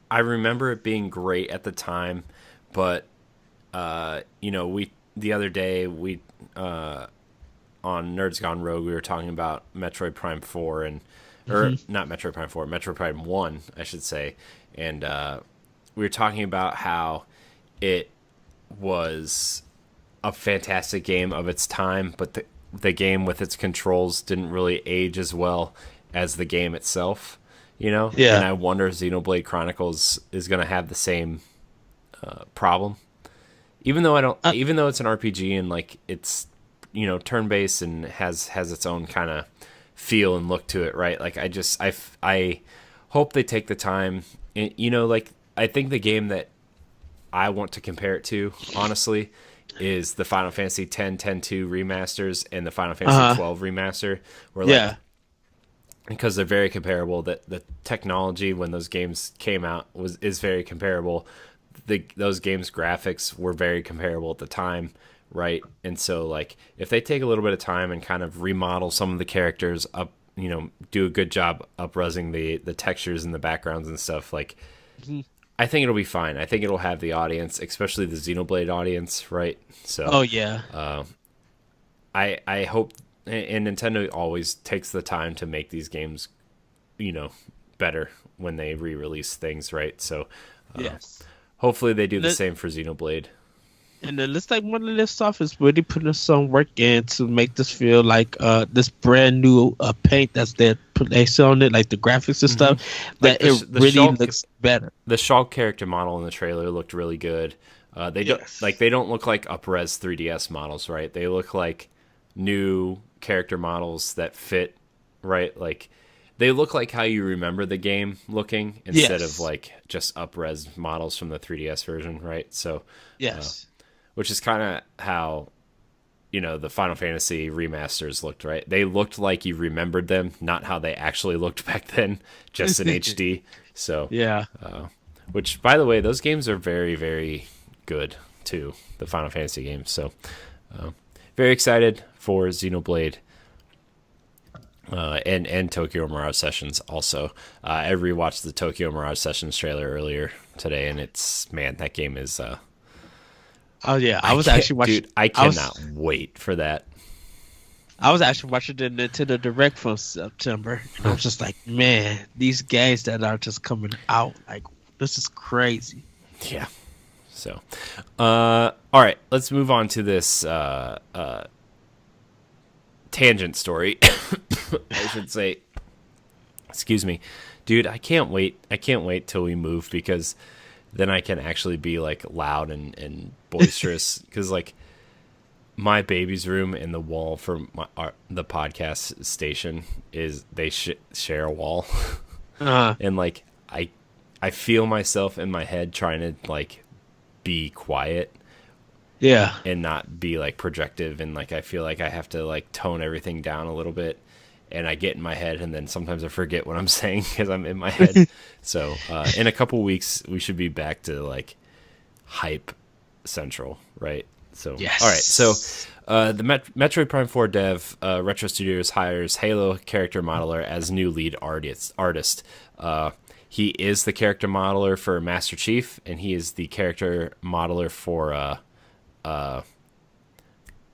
I remember it being great at the time, but the other day on Nerds Gone Rogue we were talking about Metroid Prime 4 not Metroid Prime 4, Metroid Prime 1, I should say, and we were talking about how it was a fantastic game of its time, but the game with its controls didn't really age as well as the game itself. Yeah. And I wonder if Xenoblade Chronicles is going to have the same problem. Even though it's an RPG and like it's turn-based and has its own kind of feel and look to it, right? Like I hope they take the time. Like I think the game that I want to compare it to, honestly, is the Final Fantasy X, 10-2 remasters and the Final Fantasy 12 remaster, where because they're very comparable. That the technology when those games came out is very comparable. Those games' graphics were very comparable at the time, right? And so, like, if they take a little bit of time and kind of remodel some of the characters up, do a good job up-resing the textures and the backgrounds and stuff, like, I think it'll be fine. I think it'll have the audience, especially the Xenoblade audience, right? So, I hope. And Nintendo always takes the time to make these games, better when they re-release things, right? So, yes. Hopefully they do the same for Xenoblade. And it looks like one of their stuff is really putting some work in to make this feel like this brand new paint that's there placed on it, like the graphics and stuff. That it really looks better. The Shulk character model in the trailer looked really good. They don't look like up-res 3DS models, right? They look like new character models that fit, right? Like they look like how you remember the game looking instead of like just up-res models from the 3DS version, right? So which is kind of how the Final Fantasy remasters looked, right? They looked like you remembered them, not how they actually looked back then, just in HD. So which, by the way, those games are very, very good too, the Final Fantasy games. So very excited for Xenoblade and Tokyo Mirage Sessions also. I rewatched the Tokyo Mirage Sessions trailer earlier today, and that game is... I was actually watching... Dude, I cannot wait for that. I was actually watching the Nintendo Direct from September, and I was just like, man, these games that are just coming out, like, this is crazy. Yeah. So, all right, let's move on to this tangent story. I should say. Excuse me, dude. I can't wait till we move, because then I can actually be like loud and boisterous. Because like my baby's room and the wall for the podcast station is they share a wall. And like I feel myself in my head trying to like be quiet, and not be like projective, and like I feel like I have to like tone everything down a little bit, and I get in my head, and then sometimes I forget what I'm saying because I'm in my head. So in a couple weeks we should be back to like hype central, right? So yes. All right, so the Metroid Prime 4 dev, Retro Studios hires Halo character modeler as new lead artist. He is the character modeler for Master Chief, and he is the character modeler for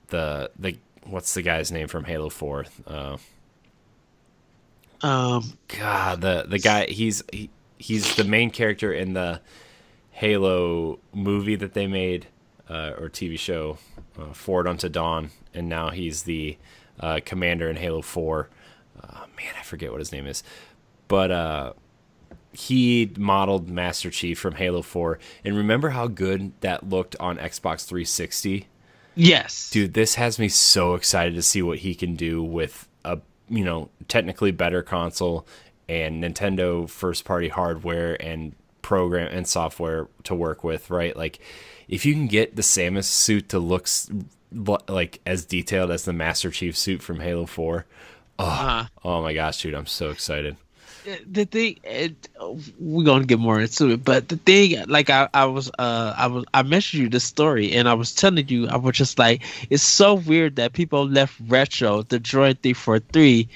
the what's the guy's name from Halo 4? God, the guy, he's the main character in the Halo movie that they made, or TV show, Forward Unto Dawn, and now he's the commander in Halo 4. Man, I forget what his name is, but he modeled Master Chief from Halo 4, and remember how good that looked on Xbox 360? Yes. Dude, this has me so excited to see what he can do with a, technically better console and Nintendo first-party hardware and program and software to work with, right? Like, if you can get the Samus suit to look like as detailed as the Master Chief suit from Halo 4, oh my gosh, dude, I'm so excited. The thing, we're gonna get more into it, but the thing, like I mentioned you this story, and I was telling you, I was just like, it's so weird that people left Retro, the Droid 343,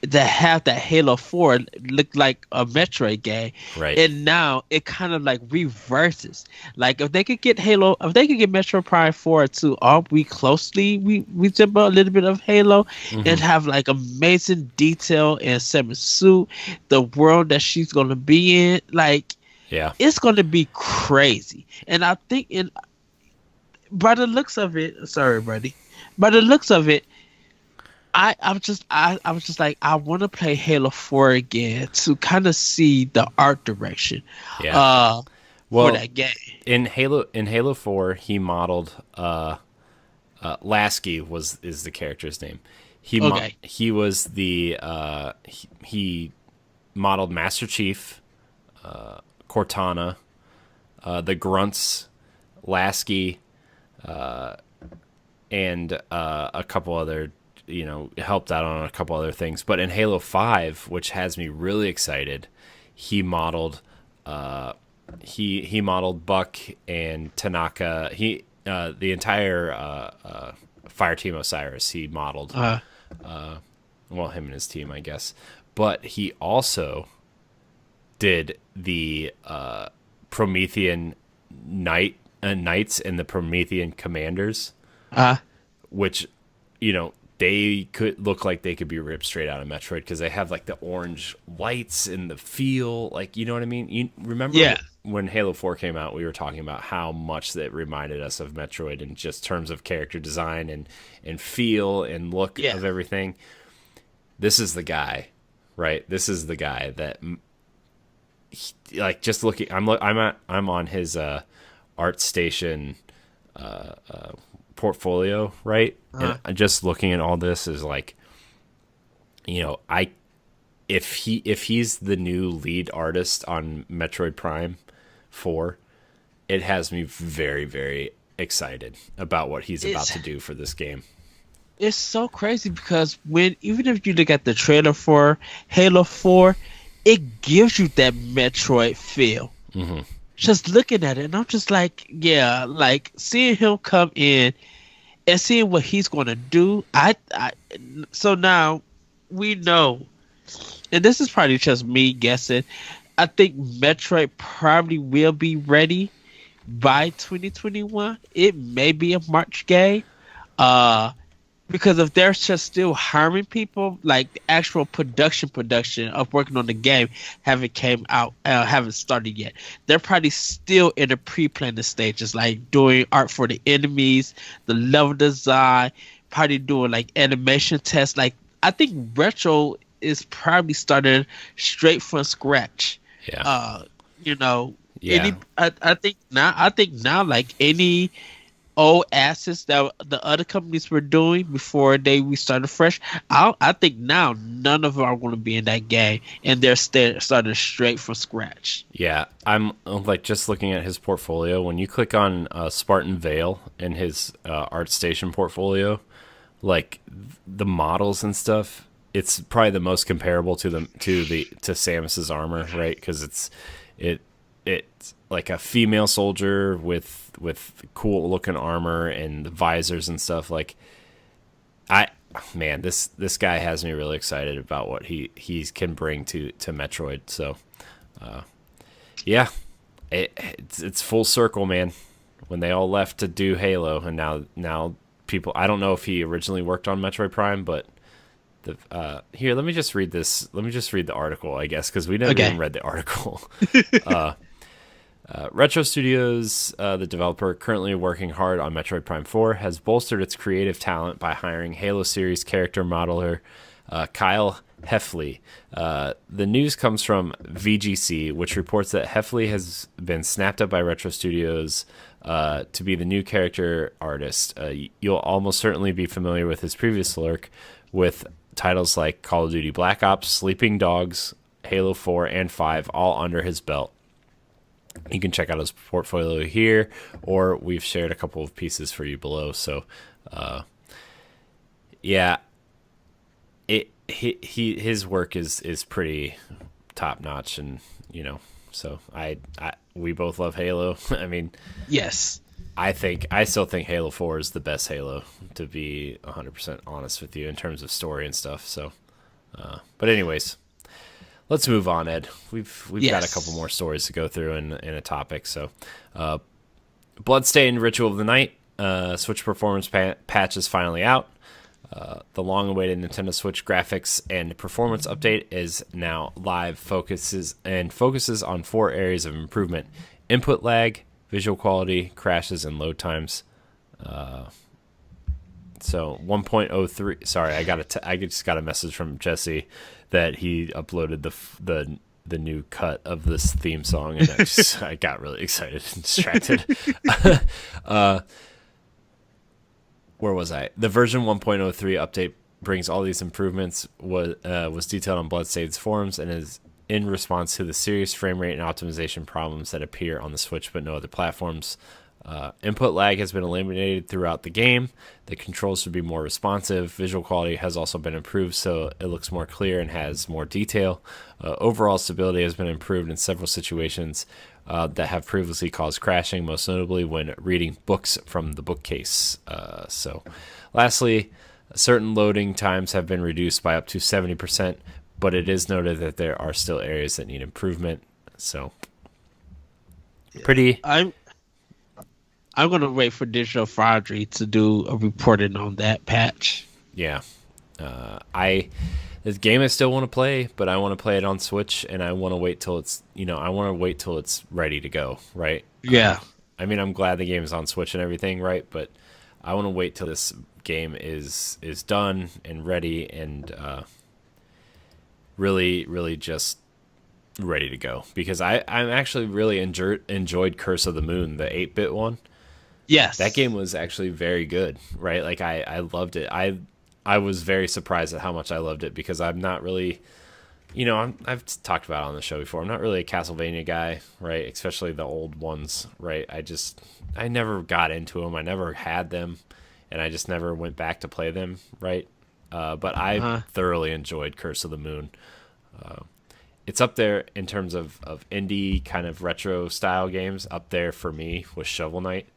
that have that Halo 4 look like a Metroid game, right? And now it kind of like reverses. Like if they could get Metroid Prime 4 to all we closely resemble a little bit of Halo, and have like amazing detail and Samus suit, the world that she's gonna be in, like it's gonna be crazy. And I think by the looks of it, sorry, buddy, by the looks of it, I was just like, I want to play Halo 4 again to kind of see the art direction. Well, for that game. In Halo 4, he modeled Lasky is the character's name. He was the he modeled Master Chief, Cortana, the Grunts, Lasky, and a couple other, helped out on a couple other things. But in Halo 5, which has me really excited, he modeled he modeled Buck and Tanaka. The entire Fire Team Osiris he modeled. Him and his team, I guess. But he also did the Promethean Knights and the Promethean Commanders, which, they could look like they could be ripped straight out of Metroid, because they have like the orange lights and the feel, like, you know what I mean? You remember when Halo 4 came out, we were talking about how much that reminded us of Metroid in just terms of character design and feel and look of everything. This is the guy, right? This is the guy that, like, just looking, I'm on his ArtStation portfolio, right? And just looking at all this is like, if he's the new lead artist on Metroid Prime 4, it has me very, very excited about what he's about to do for this game. It's so crazy because even if you look at the trailer for Halo 4, it gives you that Metroid feel. Just looking at it, and I'm just like, like seeing him come in and seeing what he's going to do. So now we know, and this is probably just me guessing, I think Metroid probably will be ready by 2021. It may be a March game. Because if they're just still hiring people, like the actual production of working on the game haven't started yet. They're probably still in the pre-planning stages, like doing art for the enemies, the level design, probably doing like animation tests. Like, I think Retro is probably started straight from scratch. I think now like any old assets that the other companies were doing before they restarted fresh. I think now none of them are going to be in that game, and they're starting straight from scratch. Yeah, I'm like just looking at his portfolio. When you click on Spartan Vale in his ArtStation portfolio, like the models and stuff, it's probably the most comparable to Samus's armor, right? Because it's like a female soldier with cool looking armor and the visors and stuff. Like, this guy has me really excited about what he can bring to Metroid. So, yeah, it's full circle, man. When they all left to do Halo, and now people. I don't know if he originally worked on Metroid Prime, but here, let me just read this. Let me just read the article, I guess, because we never even read the article. Retro Studios, the developer currently working hard on Metroid Prime 4, has bolstered its creative talent by hiring Halo series character modeler Kyle Heffley. The news comes from VGC, which reports that Heffley has been snapped up by Retro Studios to be the new character artist. You'll almost certainly be familiar with his previous work with titles like Call of Duty Black Ops, Sleeping Dogs, Halo 4, and 5, all under his belt. You can check out his portfolio here, or we've shared a couple of pieces for you below. So, yeah, his work is pretty top notch, and so we both love Halo. I mean, yes, I still think Halo 4 is the best Halo, to be 100% honest with you, in terms of story and stuff. So, but anyways. Let's move on, Ed. We've got a couple more stories to go through in a topic. So, Bloodstained Ritual of the Night Switch performance patch is finally out. The long-awaited Nintendo Switch graphics and performance update is now live. Focuses on 4 areas of improvement: input lag, visual quality, crashes, and load times. So 1.03. Sorry, I just got a message from Jesse that he uploaded the new cut of this theme song, and I got really excited and distracted. Where was I? The version 1.03 update brings all these improvements. Was detailed on Bloodstained's forums and is in response to the serious frame rate and optimization problems that appear on the Switch but no other platforms. Input lag has been eliminated throughout the game. The controls should be more responsive. Visual quality has also been improved, so it looks more clear and has more detail. Overall stability has been improved in several situations that have previously caused crashing, most notably when reading books from the bookcase. So, lastly, certain loading times have been reduced by up to 70%, but it is noted that there are still areas that need improvement. So, I'm going to wait for Digital Foundry to do a reporting on that patch. Yeah. This game I still want to play, but I want to play it on Switch, and I want to wait till it's, ready to go, right? Yeah. I mean, I'm glad the game is on Switch and everything, right? But I want to wait till this game is done and ready and really, really just ready to go. Because I'm actually really enjoyed Curse of the Moon, the 8-bit one. Yes. That game was actually very good, right? Like, I loved it. I was very surprised at how much I loved it, because I'm not really, I've talked about it on the show before. I'm not really a Castlevania guy, right? Especially the old ones, right? I never got into them. I never had them, and I just never went back to play them, right? But I thoroughly enjoyed Curse of the Moon. It's up there in terms of indie kind of retro style games, up there for me with Shovel Knight.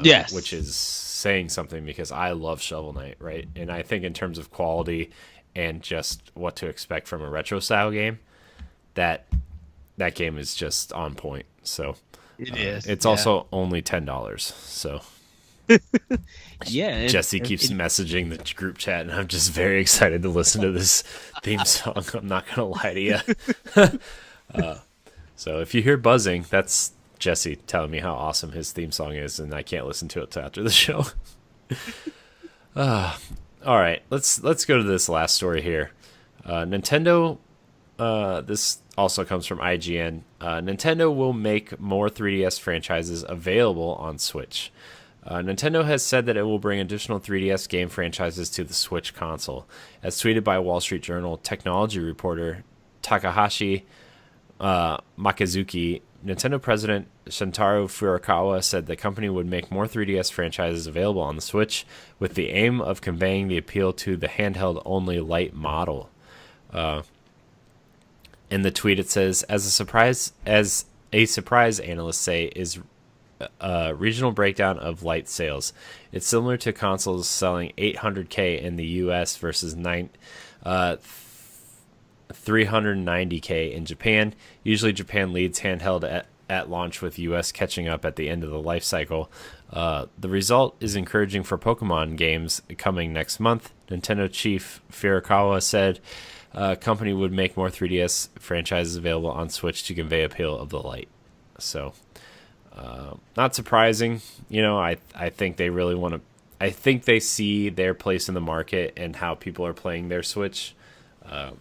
Yes. Which is saying something, because I love Shovel Knight, right? And I think in terms of quality and just what to expect from a retro style game, that game is just on point. So it is. It's also only $10. So yeah. Jesse keeps messaging the group chat, and I'm just very excited to listen to this theme song. I'm not gonna lie to you. So if you hear buzzing, that's Jesse telling me how awesome his theme song is, and I can't listen to it till after the show. All right, let's go to this last story here. Nintendo. This also comes from IGN. Nintendo will make more 3DS franchises available on Switch. Nintendo has said that it will bring additional 3DS game franchises to the Switch console. As tweeted by Wall Street Journal technology reporter Takahashi Makazuki, Nintendo president Shintaro Furukawa said the company would make more 3DS franchises available on the Switch with the aim of conveying the appeal to the handheld-only light model. In the tweet, it says, as a surprise, analysts say, is a regional breakdown of light sales. It's similar to consoles selling 800K in the U.S. versus 390K in Japan. Usually Japan leads handheld at launch, with U.S. catching up at the end of the life cycle. The result is encouraging for Pokemon games coming next month. Nintendo chief Furukawa said company would make more 3DS franchises available on Switch to convey appeal of the light. So, not surprising. I think they really want to. I think they see their place in the market and how people are playing their Switch.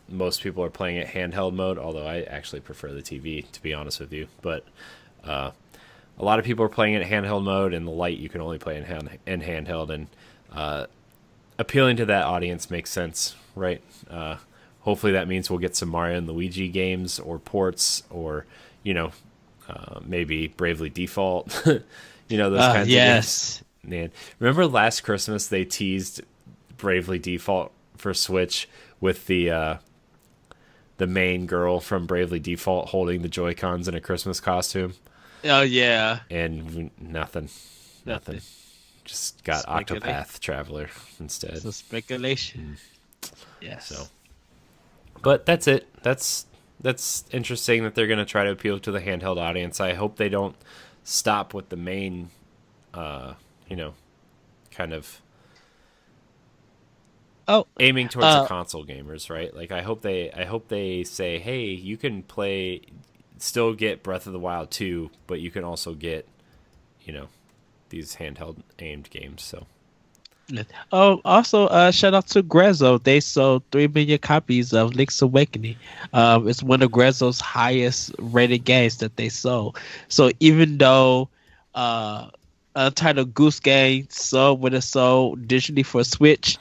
Most people are playing it handheld mode, although I actually prefer the TV, to be honest with you. But a lot of people are playing it handheld mode, and the light you can only play in handheld. And appealing to that audience makes sense, right? Hopefully that means we'll get some Mario and Luigi games or ports, or maybe Bravely Default. Those kinds of games. Man, remember last Christmas they teased Bravely Default for Switch with the main girl from Bravely Default holding the Joy-Cons in a Christmas costume. Oh yeah. And nothing. Just got Octopath Traveler instead. So speculation. Yes. So, but that's it. That's interesting that they're going to try to appeal to the handheld audience. I hope they don't stop with the main, kind of aiming towards the console gamers, right? Like I hope they say, hey, you can still get Breath of the Wild 2, but you can also get, these handheld aimed games. So. Also, shout out to Grezzo. They sold 3 million copies of Link's Awakening. It's one of Grezzo's highest rated games that they sold. So even though Untitled Goose Game sold when it sold digitally for Switch,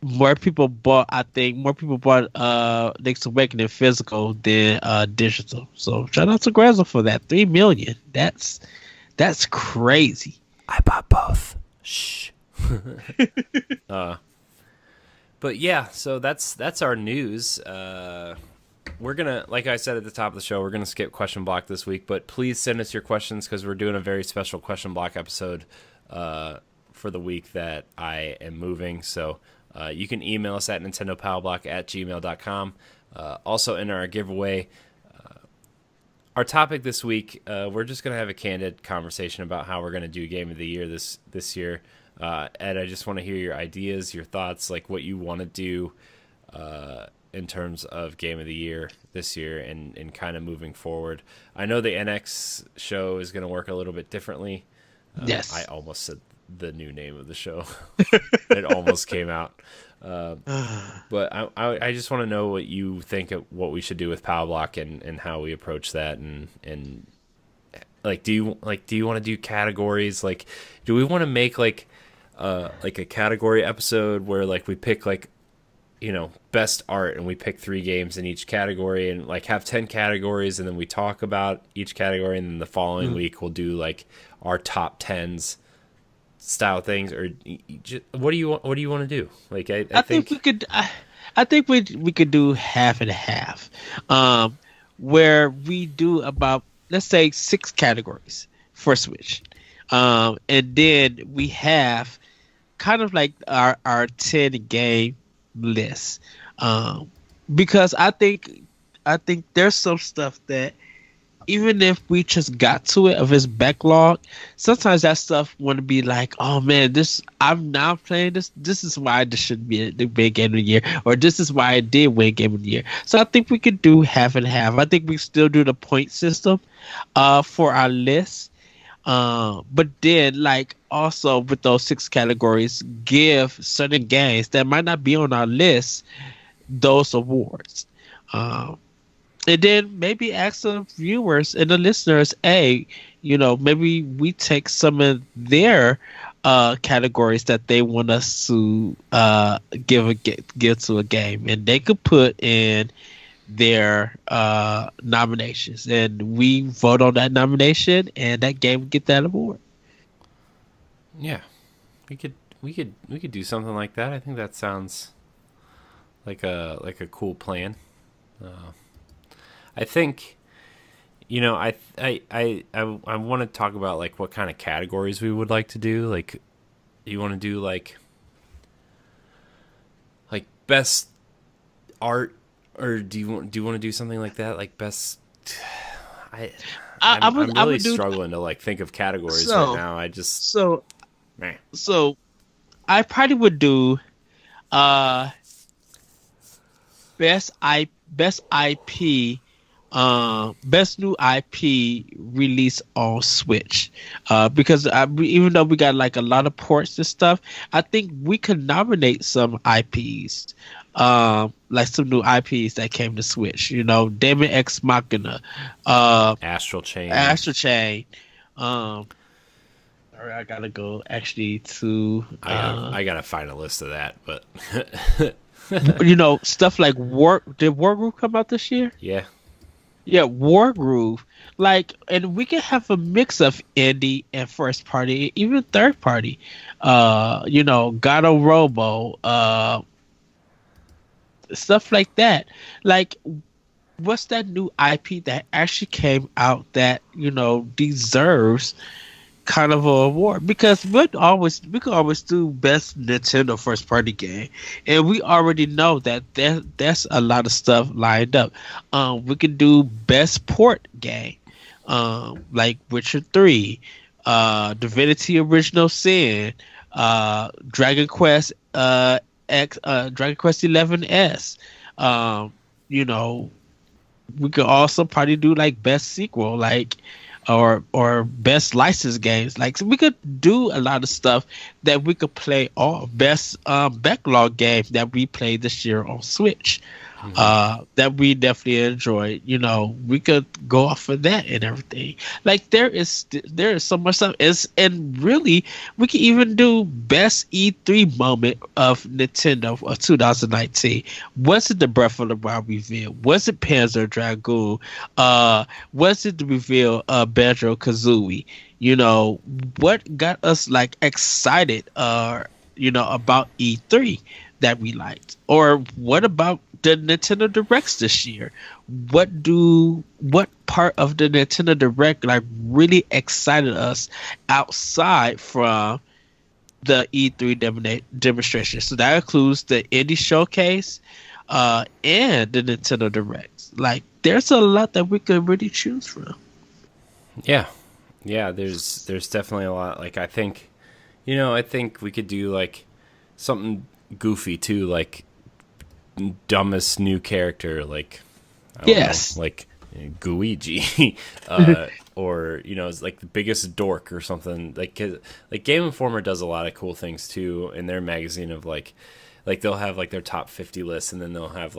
more people bought Link's Awakening physical than digital. So shout out to Grezzo for that. 3 million. That's crazy. I bought both. Shh. But yeah, so that's our news. We're gonna, like I said at the top of the show, we're gonna skip question block this week, but please send us your questions because we're doing a very special question block episode for the week that I am moving. So you can email us at nintendopowblock@gmail.com. Also enter our giveaway. Our topic this week, we're just gonna have a candid conversation about how we're gonna do Game of the Year this year. Ed, I just want to hear your ideas, your thoughts, like what you want to do in terms of Game of the Year this year and kind of moving forward. I know the NX show is going to work a little bit differently. Yes. I almost said the new name of the show. It almost came out. But I just want to know what you think of what we should do with Pow Block and how we approach that and like do you want to do categories? Like, do we want to make like a category episode where like we pick like best art and we pick 3 games in each category and like have 10 categories and then we talk about each category and then the following week we'll do like our top 10s style things, or what do you want to do? Like I think we could we could do half and half, where we do about, let's say, 6 categories for Switch, and then we have kind of like our 10 game list, because I think there's some stuff that even if we just got to it of its backlog, sometimes that stuff want to be like, oh man, I'm now playing this. This is why this should be the big game of the year, or this is why I did win game of the year. So I think we could do half and half. I think we still do the point system for our list. But then like also with those 6 categories, give certain games that might not be on our list those awards. And then maybe ask the viewers and the listeners, hey, maybe we take some of their categories that they want us to give to a game, and they could put in their nominations, and we vote on that nomination, and that game would get that award. Yeah, we could do something like that. I think that sounds like a cool plan. I think, I want to talk about like what kind of categories we would like to do. Like, you want to do like best art, or do you want to do something like that? Like best. I'm really struggling to like think of categories right now. I just so I probably would do best IP, best new IP release on Switch, because even though we got like a lot of ports and stuff, I think we could nominate some IPs, like some new IPs that came to Switch. Daemon X Machina, Astral Chain. Sorry, I gotta go actually to. I gotta find a list of that, but. Stuff like Did Wargroove come out this year? Yeah. Yeah, Wargroove. And we can have a mix of indie and first party, even third party. Gato Robo, stuff like that. Like, what's that new IP that actually came out that deserves kind of a award? Because we could always do best Nintendo first party game, and we already know that there's a lot of stuff lined up. We could do best port game, like Witcher 3, Divinity Original Sin, Dragon Quest Dragon Quest 11S. We could also probably do like best sequel, like or best licensed games. So we could do a lot of stuff that we could play all best backlog game that we played this year on Switch. That we definitely enjoyed. We could go off of that and everything. There is so much stuff. And really, we could even do best E3 moment of Nintendo of 2019. Was it the Breath of the Wild reveal? Was it Panzer Dragoon? Was it the reveal of Banjo Kazooie? What got us excited? About E3 that we liked, or what about the Nintendo Directs this year? What part of the Nintendo Direct really excited us outside from the E3 demonstration? So that includes the Indie Showcase and the Nintendo Directs. There's a lot that we could really choose from. Yeah, there's definitely a lot. I think we could do something goofy too, dumbest new character, I don't know, Guigi, or it's the biggest dork or something. Game Informer does a lot of cool things too in their magazine of they'll have their top 50 lists, and then they'll have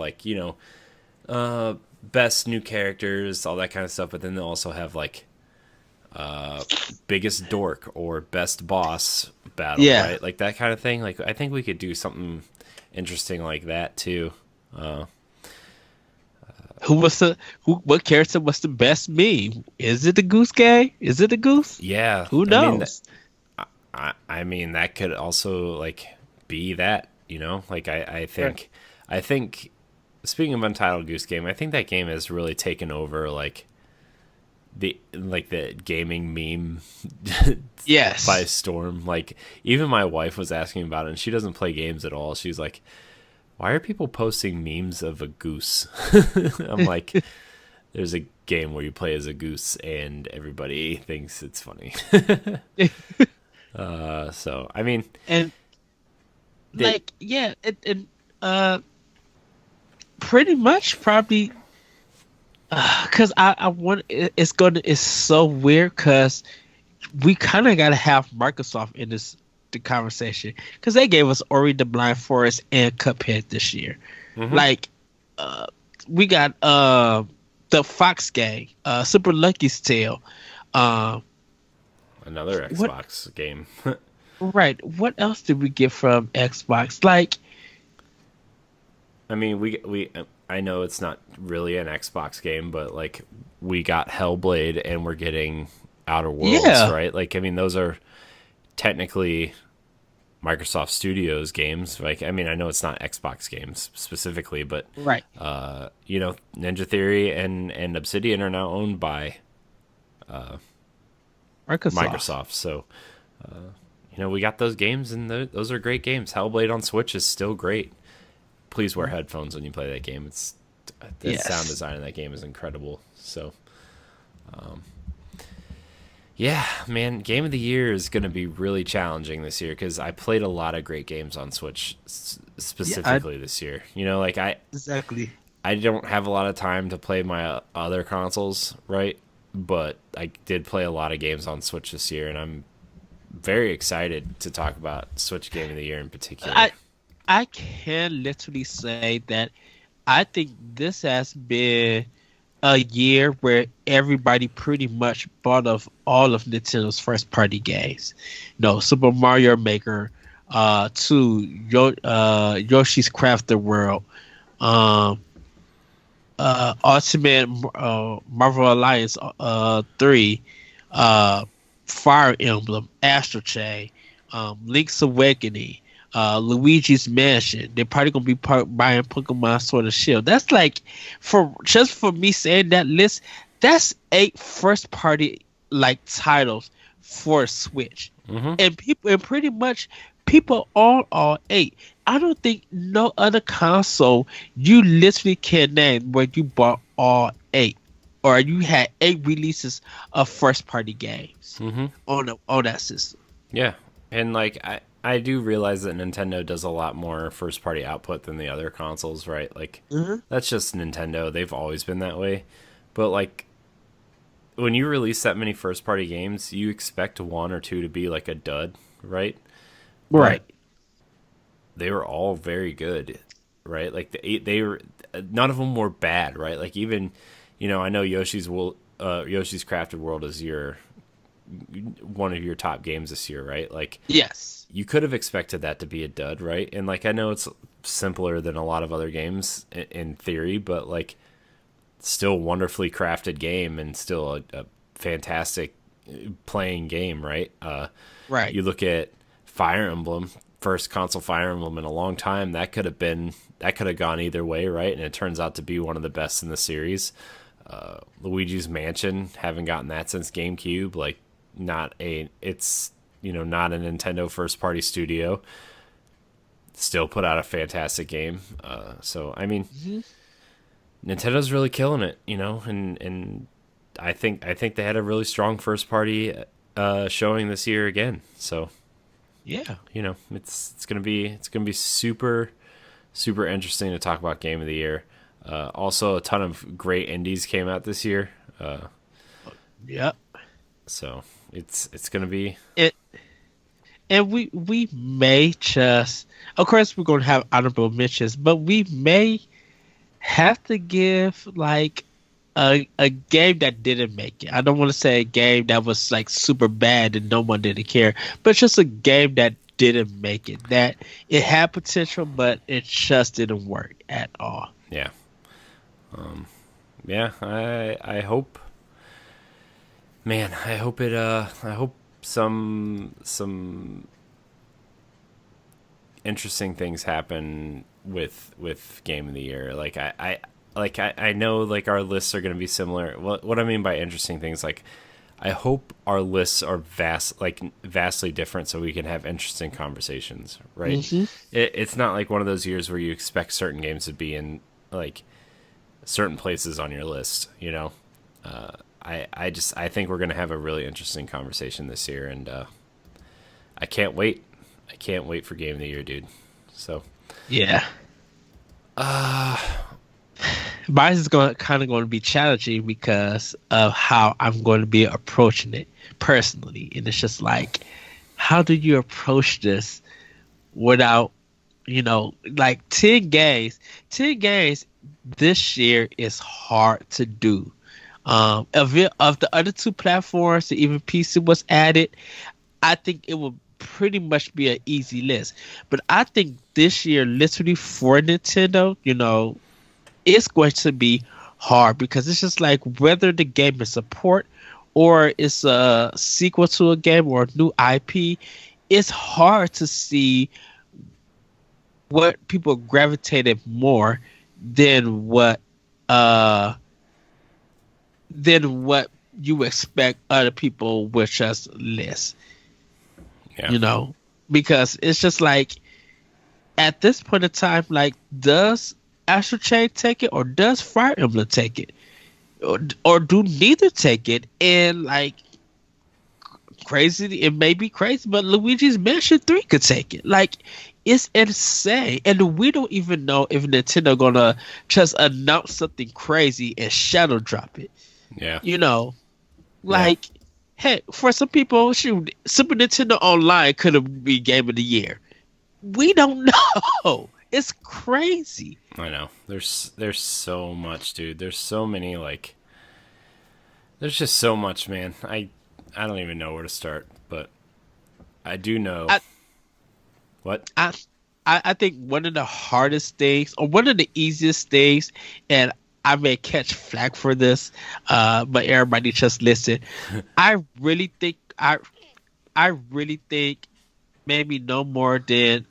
best new characters, all that kind of stuff. But then they'll also have biggest dork or best boss battle, right? That kind of thing. I think we could do something interesting like that too. What character was the best meme? Is it the Goose Gang? Is it the Goose? Yeah, who knows? I mean, that could also be that. I think speaking of Untitled Goose Game, I think that game has really taken over the gaming meme yes by storm. Even my wife was asking about it, and she doesn't play games at all. She's like, why are people posting memes of a goose? I'm like, there's a game where you play as a goose and everybody thinks it's funny. So I mean, and pretty much probably because I want it's so weird because we kind of got to have Microsoft in the conversation, because they gave us Ori the Blind Forest and Cuphead this year. We got the Fox game, Super Lucky's Tale. Another Xbox game. Right. What else did we get from Xbox? Like, I mean, we I know it's not really an Xbox game, but like we got Hellblade and we're getting Outer Worlds, right? Like, I mean, those are technically Microsoft Studios games. Like, I mean, I know it's not Xbox games specifically, but right. You know, Ninja Theory and Obsidian are now owned by Microsoft. So, you know, we got those games, and those are great games. Hellblade on Switch is still great. Please wear headphones when you play that game. The sound design in that game is incredible. So, yeah, man, Game of the Year is going to be really challenging this year because I played a lot of great games on Switch specifically this year. You know, like I don't have a lot of time to play my other consoles, right? But I did play a lot of games on Switch this year, and I'm very excited to talk about Switch Game of the Year in particular. I can literally say that I think this has been a year where everybody pretty much bought of all of Nintendo's first party games. You know, Super Mario Maker, Yoshi's Crafted World, Ultimate Marvel Alliance 3, Fire Emblem, Astral Chain, Link's Awakening, Luigi's Mansion. They're probably gonna be buying Pokemon Sword and Shield. That's like, for me saying that list, that's 8 first party like titles for Switch, and pretty much people own all 8. I don't think no other console you literally can name where you bought all 8, or you had 8 releases of first party games on that system. Yeah, and like I do realize that Nintendo does a lot more first party output than the other consoles, right? Like that's just Nintendo. They've always been that way. But like when you release that many first party games, you expect 1 or 2 to be like a dud, right? Right. But they were all very good, right? Like they were, none of them were bad, right? Like even, you know, I know Yoshi's Crafted World is one of your top games this year, right? Like, yes, you could have expected that to be a dud, right? And like I know it's simpler than a lot of other games in theory, but like still wonderfully crafted game and still a fantastic playing game, right? Right. You look at Fire Emblem, first console Fire Emblem in a long time, that could have gone either way, right? And it turns out to be one of the best in the series. Luigi's Mansion, haven't gotten that since GameCube. Like, it's not a Nintendo first party studio. Still put out a fantastic game. So I mean, Nintendo's really killing it, and I think they had a really strong first party showing this year again. So yeah, it's gonna be super super interesting to talk about Game of the Year. Also, a ton of great indies came out this year. Yep. So it's gonna be it, and we may just, of course, we're gonna have honorable mentions, but we may have to give like a game that didn't make it. I don't want to say a game that was like super bad and no one didn't care, but just a game that didn't make it. That it had potential, but it just didn't work at all. Yeah. I hope, man, I hope some interesting things happen with Game of the Year. Like I know like our lists are going to be similar. What I mean by interesting things, like I hope our lists are vastly different so we can have interesting conversations, right? It's not like one of those years where you expect certain games to be in like certain places on your list, I think we're going to have a really interesting conversation this year, and I can't wait. I can't wait for Game of the Year, dude. So yeah. Mine is going to be challenging because of how I'm going to be approaching it personally, and it's just like, how do you approach this without, like 10 games? 10 games this year is hard to do. Of the other two platforms, and even PC was added, I think it will pretty much be an easy list. But I think this year, literally for Nintendo, it's going to be hard because it's just like whether the game is support or it's a sequel to a game or a new IP, it's hard to see what people gravitated more than what you expect other people would just list. Yeah. Because it's just like at this point in time, like, does Astral Chain take it or does Fire Emblem take it? Or do neither take it? And like, crazy, it may be crazy, but Luigi's Mansion 3 could take it. Like, it's insane. And we don't even know if Nintendo gonna just announce something crazy and shadow drop it. Yeah. Like, hey, for some people, shoot, Super Nintendo Online could have been Game of the Year. We don't know. It's crazy. I know. There's so much, dude. There's so many, like, there's just so much, man. I don't even know where to start, but I do know. What? I think one of the hardest things, or one of the easiest things, and I may catch flack for this, but everybody just listen. I really think maybe no more than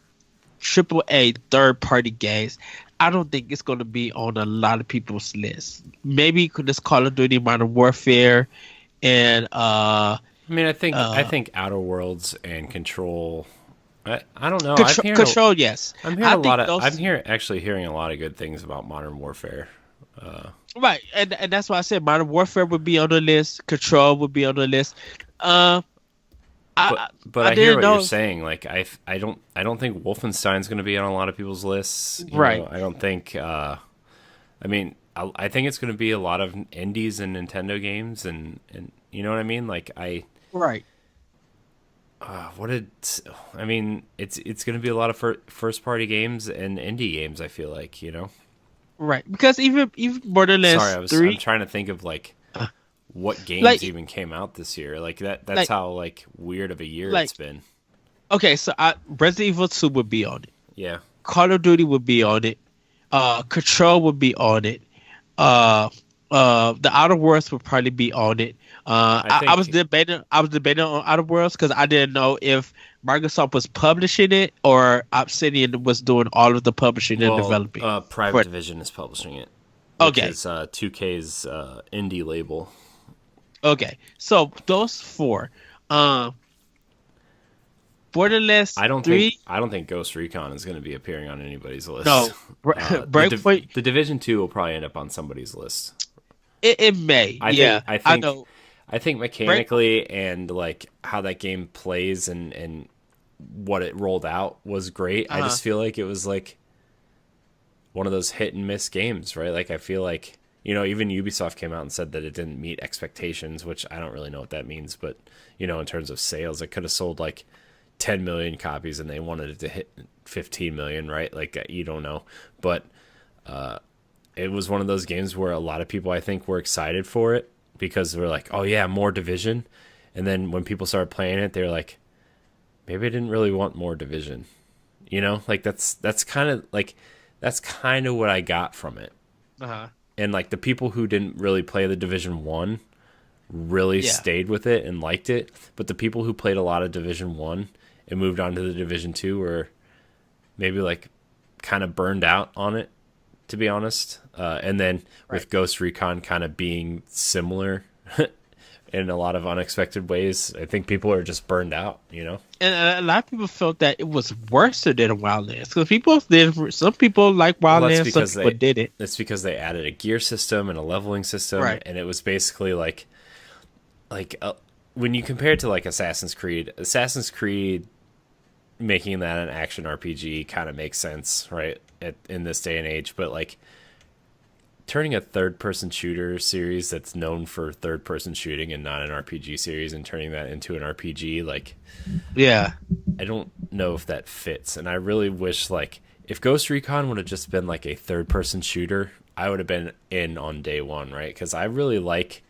AAA third-party games. I don't think it's going to be on a lot of people's list. Maybe this Call of Duty Modern Warfare and I mean, I think Outer Worlds and Control. I don't know. Control, yes. I'm actually hearing a lot of good things about Modern Warfare. Right, and that's why I said Modern Warfare would be on the list. Control would be on the list. But I hear what you're saying. Like, I don't think Wolfenstein's going to be on a lot of people's lists. Right. I don't think. I mean, I think it's going to be a lot of indies and Nintendo games, and you know what I mean. Like Right. I mean, it's going to be a lot of first party games and indie games. I feel like, Right, because even Borderlands 3. I'm trying to think of like what games even came out this year. Like that's how like weird of a year it's been. Okay, so Resident Evil 2 would be on it. Yeah. Call of Duty would be on it. Control would be on it. The Outer Worlds would probably be on it. I was debating on Outer Worlds because I didn't know if Microsoft was publishing it or Obsidian was doing all of the publishing and developing. Private Division is publishing it. Which is 2K's indie label. Okay, so those four. Borderlands 3. I don't think Ghost Recon is going to be appearing on anybody's list. No, Breakpoint. The Division 2 will probably end up on somebody's list. It may. I know. I think mechanically and like how that game plays and what it rolled out was great. I just feel like it was like one of those hit and miss games, right? Like I feel like, even Ubisoft came out and said that it didn't meet expectations, which I don't really know what that means, but in terms of sales, it could have sold like 10 million copies and they wanted it to hit 15 million, right? Like you don't know, but it was one of those games where a lot of people I think were excited for it because they're like, oh yeah, more Division. And then when people started playing it, they're like, maybe I didn't really want more Division. Like that's kind of what I got from it. And like the people who didn't really play the Division 1 really stayed with it and liked it, but the people who played a lot of Division 1 and moved on to the Division 2 were maybe like kind of burned out on it, to be honest. And then with Ghost Recon kind of being similar in a lot of unexpected ways, I think people are just burned out, And a lot of people felt that it was worse than Wildlands because some people like Wildlands, some people didn't. It's because they added a gear system and a leveling system, and it was basically like when you compare it to like Assassin's Creed making that an action RPG kind of makes sense, right? In this day and age, but like turning a third-person shooter series that's known for third-person shooting and not an RPG series and turning that into an RPG, like, I don't know if that fits. And I really wish, like, if Ghost Recon would have just been like a third-person shooter I would have been in on day one, right? Because I liked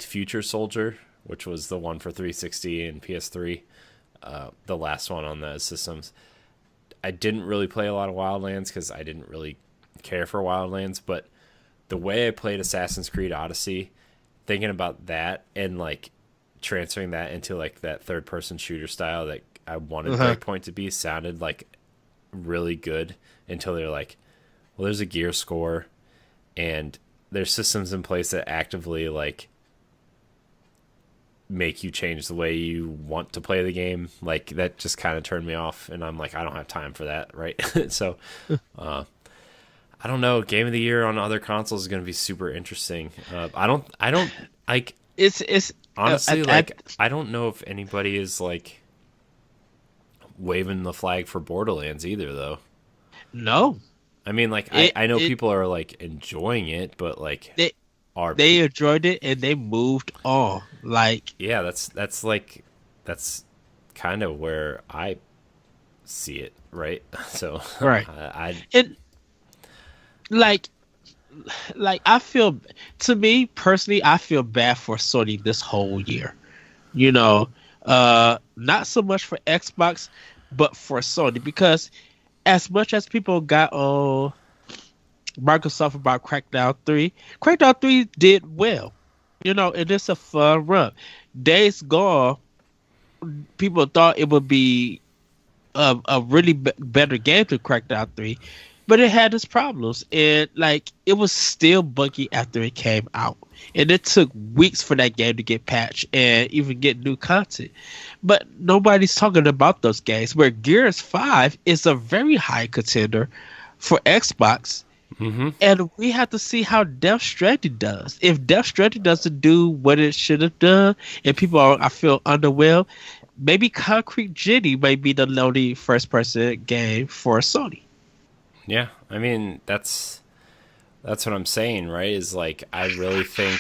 Future Soldier, which was the one for 360 and PS3, the last one on the systems. I didn't really play a lot of Wildlands because I didn't really care for Wildlands, but the way I played Assassin's Creed Odyssey, thinking about that and like transferring that into like that third person shooter style that I wanted Breakpoint to be sounded like really good until they're like, well, there's a gear score and there's systems in place that actively like make you change the way you want to play the game. Like that just kind of turned me off, and I'm like, I don't have time for that, right? So I don't know. Game of the year on other consoles is going to be super interesting. I don't like. It's honestly I don't know if anybody is like waving the flag for Borderlands either, though. No, I mean, like I know people are like enjoying it, but like they enjoyed it and they moved on. Like yeah, that's kind of where I see it, right? So right, and like I feel, to me personally, I feel bad for Sony this whole year. You know, not so much for Xbox, but for Sony, because as much as people got on Microsoft about Crackdown 3 did well. You know, and it's a fun run. Days Gone, people thought it would be a really better game to Crackdown 3, but it had its problems, and like it was still buggy after it came out, and it took weeks for that game to get patched and even get new content. But nobody's talking about those games. Where Gears 5 is a very high contender for Xbox. Mm-hmm. And we have to see how Death Stranding does. If Death Stranding doesn't do what it should have done, and people are, I feel, underwhelmed, maybe Concrete Genie may be the only first-person game for Sony. Yeah, I mean that's what I'm saying, right? Is like I really think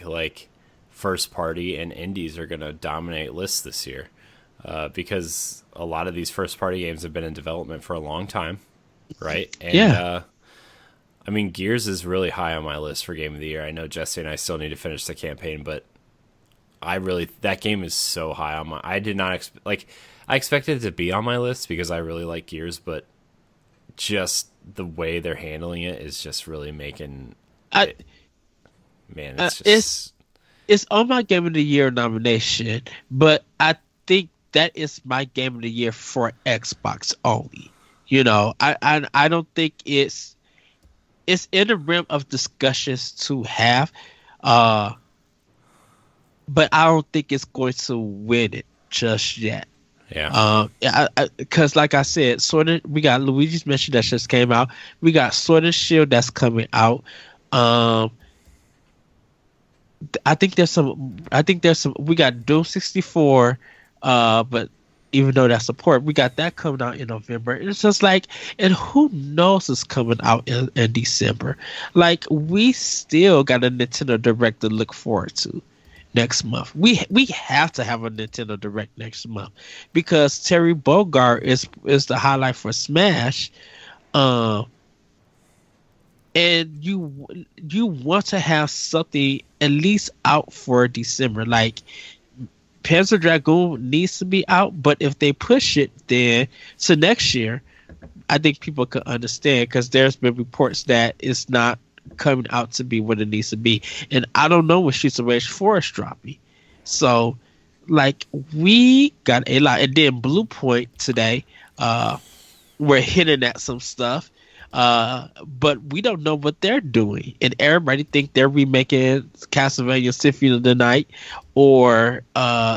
like first party and indies are gonna dominate lists this year, because a lot of these first party games have been in development for a long time. Right? And, yeah. I mean, Gears is really high on my list for Game of the Year. I know Jesse and I still need to finish the campaign, but that game is so high on I did not I expected it to be on my list because I really like Gears, but just the way they're handling it is just really making it's on my Game of the Year nomination, but I think that is my Game of the Year for Xbox only. You know, I don't think it's in the realm of discussions to have, but I don't think it's going to win it just yet. Yeah. Because like I said, we got Luigi's Mansion that just came out. We got Sword and Shield that's coming out. I think there's some. We got Doom 64, but even though that's support, we got that coming out in November. It's just like, and who knows is coming out in December. Like, we still got a Nintendo Direct to look forward to next month. We have to have a Nintendo Direct next month because Terry Bogard is the highlight for Smash. And you want to have something at least out for December. Like, Panzer Dragoon needs to be out, but if they push it then to next year, I think people could understand, because there's been reports that it's not coming out to be what it needs to be. And I don't know when Streets of Rage 4 is dropping. So, like, we got a lot. And then Blue Point today, we're hitting at some stuff. But we don't know what they're doing, and everybody think they're remaking Castlevania Symphony of the Night or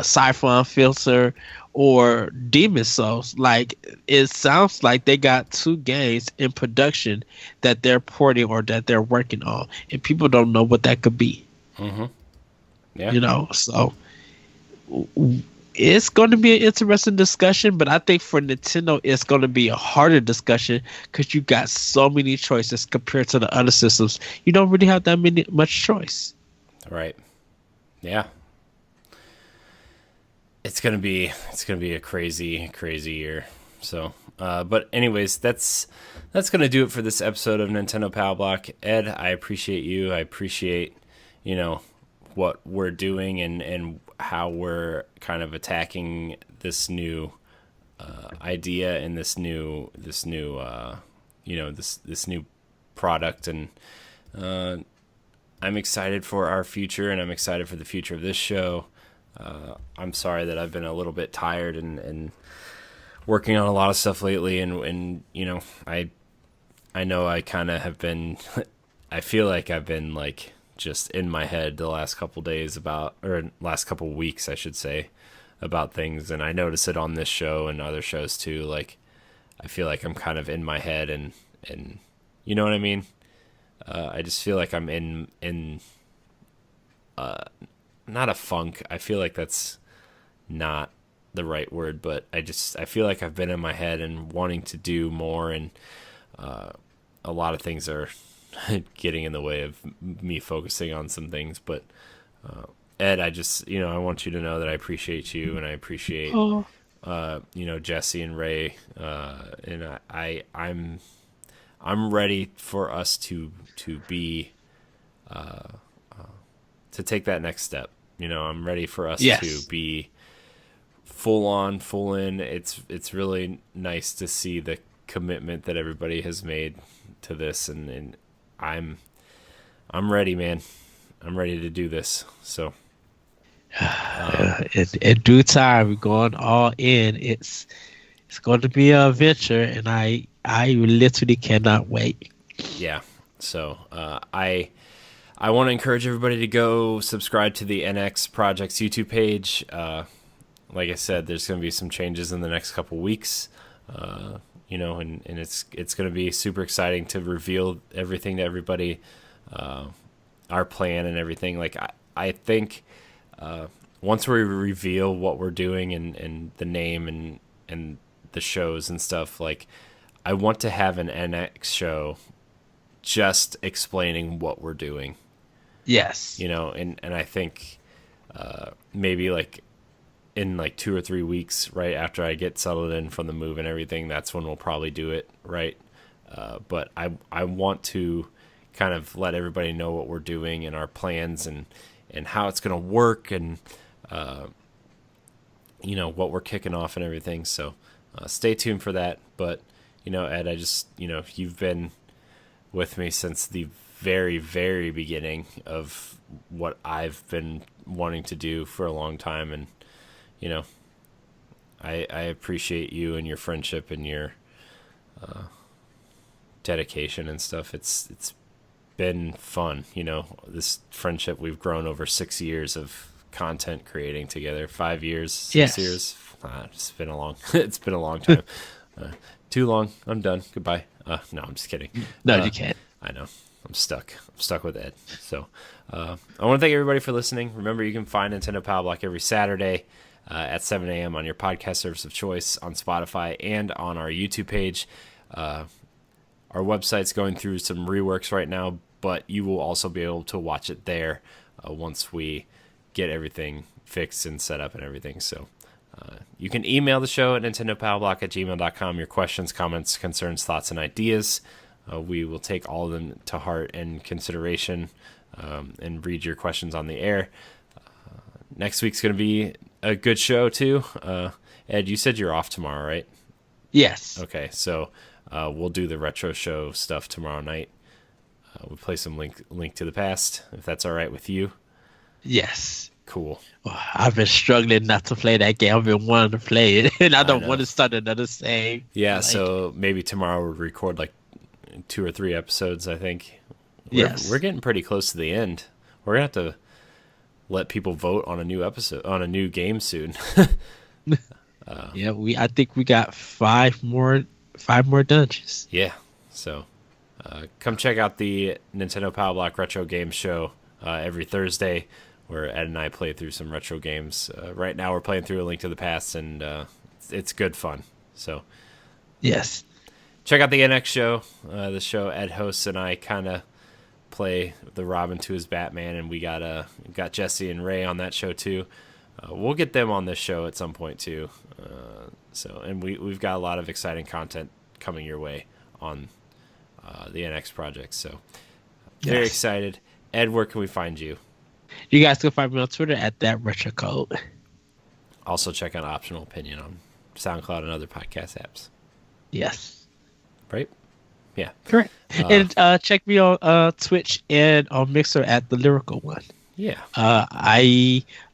Siphon Filter or Demon Souls. Like, it sounds like they got two games in production that they're porting or that they're working on, and people don't know what that could be. Mm-hmm. Yeah, you know, so it's going to be an interesting discussion, but I think for Nintendo, it's going to be a harder discussion because you got so many choices compared to the other systems. You don't really have that much choice. Right. Yeah. It's gonna be a crazy year. So, but anyways, that's gonna do it for this episode of Nintendo Pow Block. Ed, I appreciate you. I appreciate, what we're doing and how we're kind of attacking this new idea and this new product, and I'm excited for our future, and I'm excited for the future of this show. I'm sorry that I've been a little bit tired and working on a lot of stuff lately, and I know I kind of have been I feel like I've been like just in my head the last couple days last couple weeks, I should say, about things, and I notice it on this show and other shows too. Like, I feel like I'm kind of in my head, and you know what I mean? I just feel like I'm in not a funk. I feel like that's not the right word, but I feel like I've been in my head and wanting to do more, and a lot of things are getting in the way of me focusing on some things. But Ed, I just, I want you to know that I appreciate you, and I appreciate Jesse and Ray, and I'm ready for us to be to take that next step. I'm ready for us to be full in. It's really nice to see the commitment that everybody has made to this, and I'm ready, man. I'm ready to do this. So in due time, we're going all in. It's going to be an adventure, and I literally cannot wait. Yeah. So I want to encourage everybody to go subscribe to the NX Project's YouTube page. Like I said, there's going to be some changes in the next couple weeks, and it's going to be super exciting to reveal everything to everybody, our plan and everything. Like, I think once we reveal what we're doing and the name and the shows and stuff, like, I want to have an NX show just explaining what we're doing. Yes. And I think maybe like in like 2 or 3 weeks, right after I get settled in from the move and everything, that's when we'll probably do it, right? But I want to kind of let everybody know what we're doing and our plans and how it's going to work, and what we're kicking off and everything. So stay tuned for that. But Ed, I just you've been with me since the very, very beginning of what I've been wanting to do for a long time, and I appreciate you and your friendship and your dedication and stuff. It's been fun, this friendship we've grown over 6 years of content creating together. 5 years, 6 years. It's been a long time. Too long. I'm done. Goodbye. No, I'm just kidding. No, you can't. I know. I'm stuck with Ed. So I want to thank everybody for listening. Remember, you can find Nintendo Pow Block every Saturday at 7 a.m. on your podcast service of choice, on Spotify, and on our YouTube page. Our website's going through some reworks right now, but you will also be able to watch it there once we get everything fixed and set up and everything. So you can email the show at nintendopowblock@gmail.com. Your questions, comments, concerns, thoughts, and ideas. We will take all of them to heart and consideration, and read your questions on the air. Next week's going to be a good show, too. Ed, you said you're off tomorrow, right? Yes. Okay, so we'll do the retro show stuff tomorrow night. We'll play some Link to the Past, if that's all right with you. Yes. Cool. Well, I've been struggling not to play that game. I've been wanting to play it, and I don't want to start another save. Yeah, so maybe tomorrow we'll record like 2 or 3 episodes, I think. We're getting pretty close to the end. We're going to have to let people vote on a new episode, on a new game soon. I think we got 5 more dungeons. Yeah. So come check out the Nintendo Pow Block Retro Game Show every Thursday, where Ed and I play through some retro games. Right now we're playing through A Link to the Past, and it's good fun. So yes. Check out the NX show, the show Ed hosts, and I kind of play the Robin to his Batman, and we got Jesse and Ray on that show too. we'll get them on this show at some point too. And we've got a lot of exciting content coming your way on the NX project. So very excited. Ed, where can we find you? You guys can find me on Twitter at @RetroCode. Also check out Optional Opinion on SoundCloud and other podcast apps. Yes. Right? Yeah. Correct. And check me on Twitch and on Mixer at The Lyrical One. Yeah.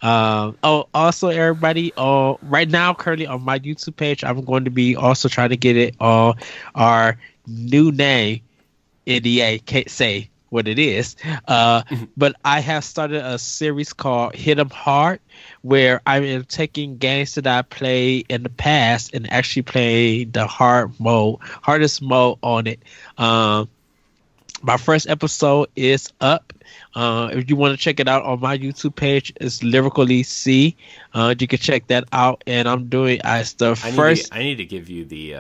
Also everybody, right now, currently on my YouTube page, I'm going to be also trying to get it on our new name, NDA, can't say what it is. But I have started a series called Hit 'em Hard, where I am taking games that I played in the past and actually playing the hardest mode on it. My first episode is up. If you want to check it out on my YouTube page, it's Lyrically C. You can check that out. And I'm doing I need to give you the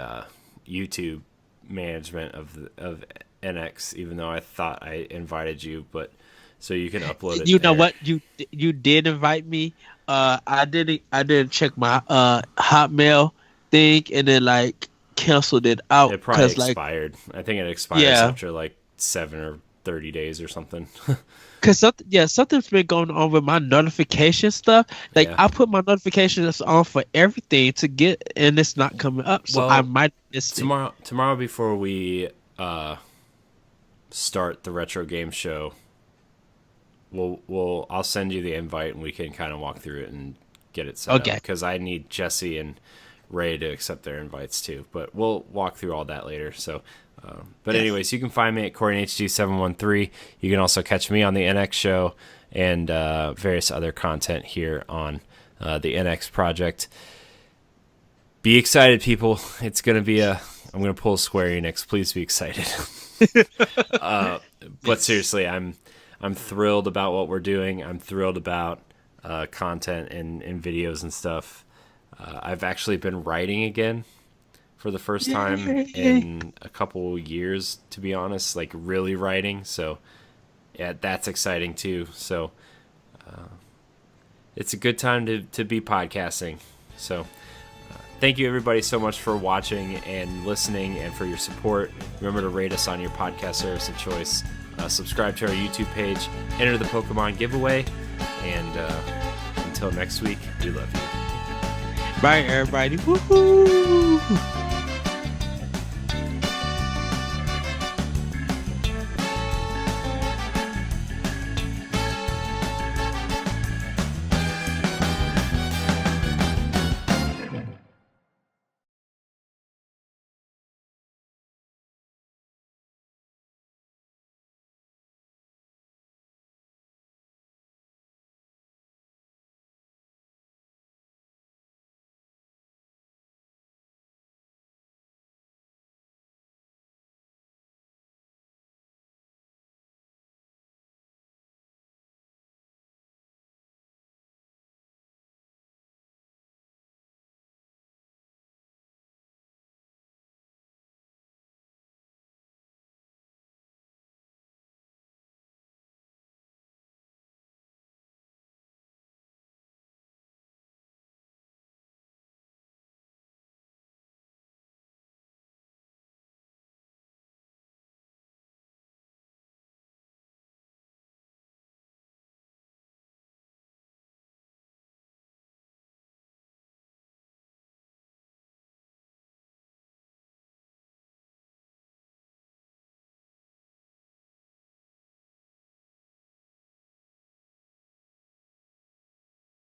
YouTube management of NX, even though I thought I invited you, but so you can upload it. You know what? You did invite me. I didn't check my Hotmail thing and then canceled it out. It probably expired. I think it expires after 7 or 30 days or something. Cause something's been going on with my notification stuff. I put my notifications on for everything to get, and it's not coming up. So I might miss tomorrow. Tomorrow before we start the retro game show, I'll send you the invite and we can kind of walk through it and get it set up. Because I need Jesse and Ray to accept their invites too. But we'll walk through all that later. So. Anyways, you can find me at CoreyHG713. You can also catch me on the NX show and various other content here on the NX project. Be excited, people. It's going to be I'm going to pull Square Enix. Please be excited. But seriously, I'm thrilled about what we're doing. I'm thrilled about content and videos and stuff. I've actually been writing again. For the first time in a couple years, to be honest, really writing. So, yeah, that's exciting too. So, it's a good time to be podcasting. So, thank you everybody so much for watching and listening and for your support. Remember to rate us on your podcast service of choice. Subscribe to our YouTube page. Enter the Pokemon giveaway. And until next week, we love you. Bye, everybody. Woohoo!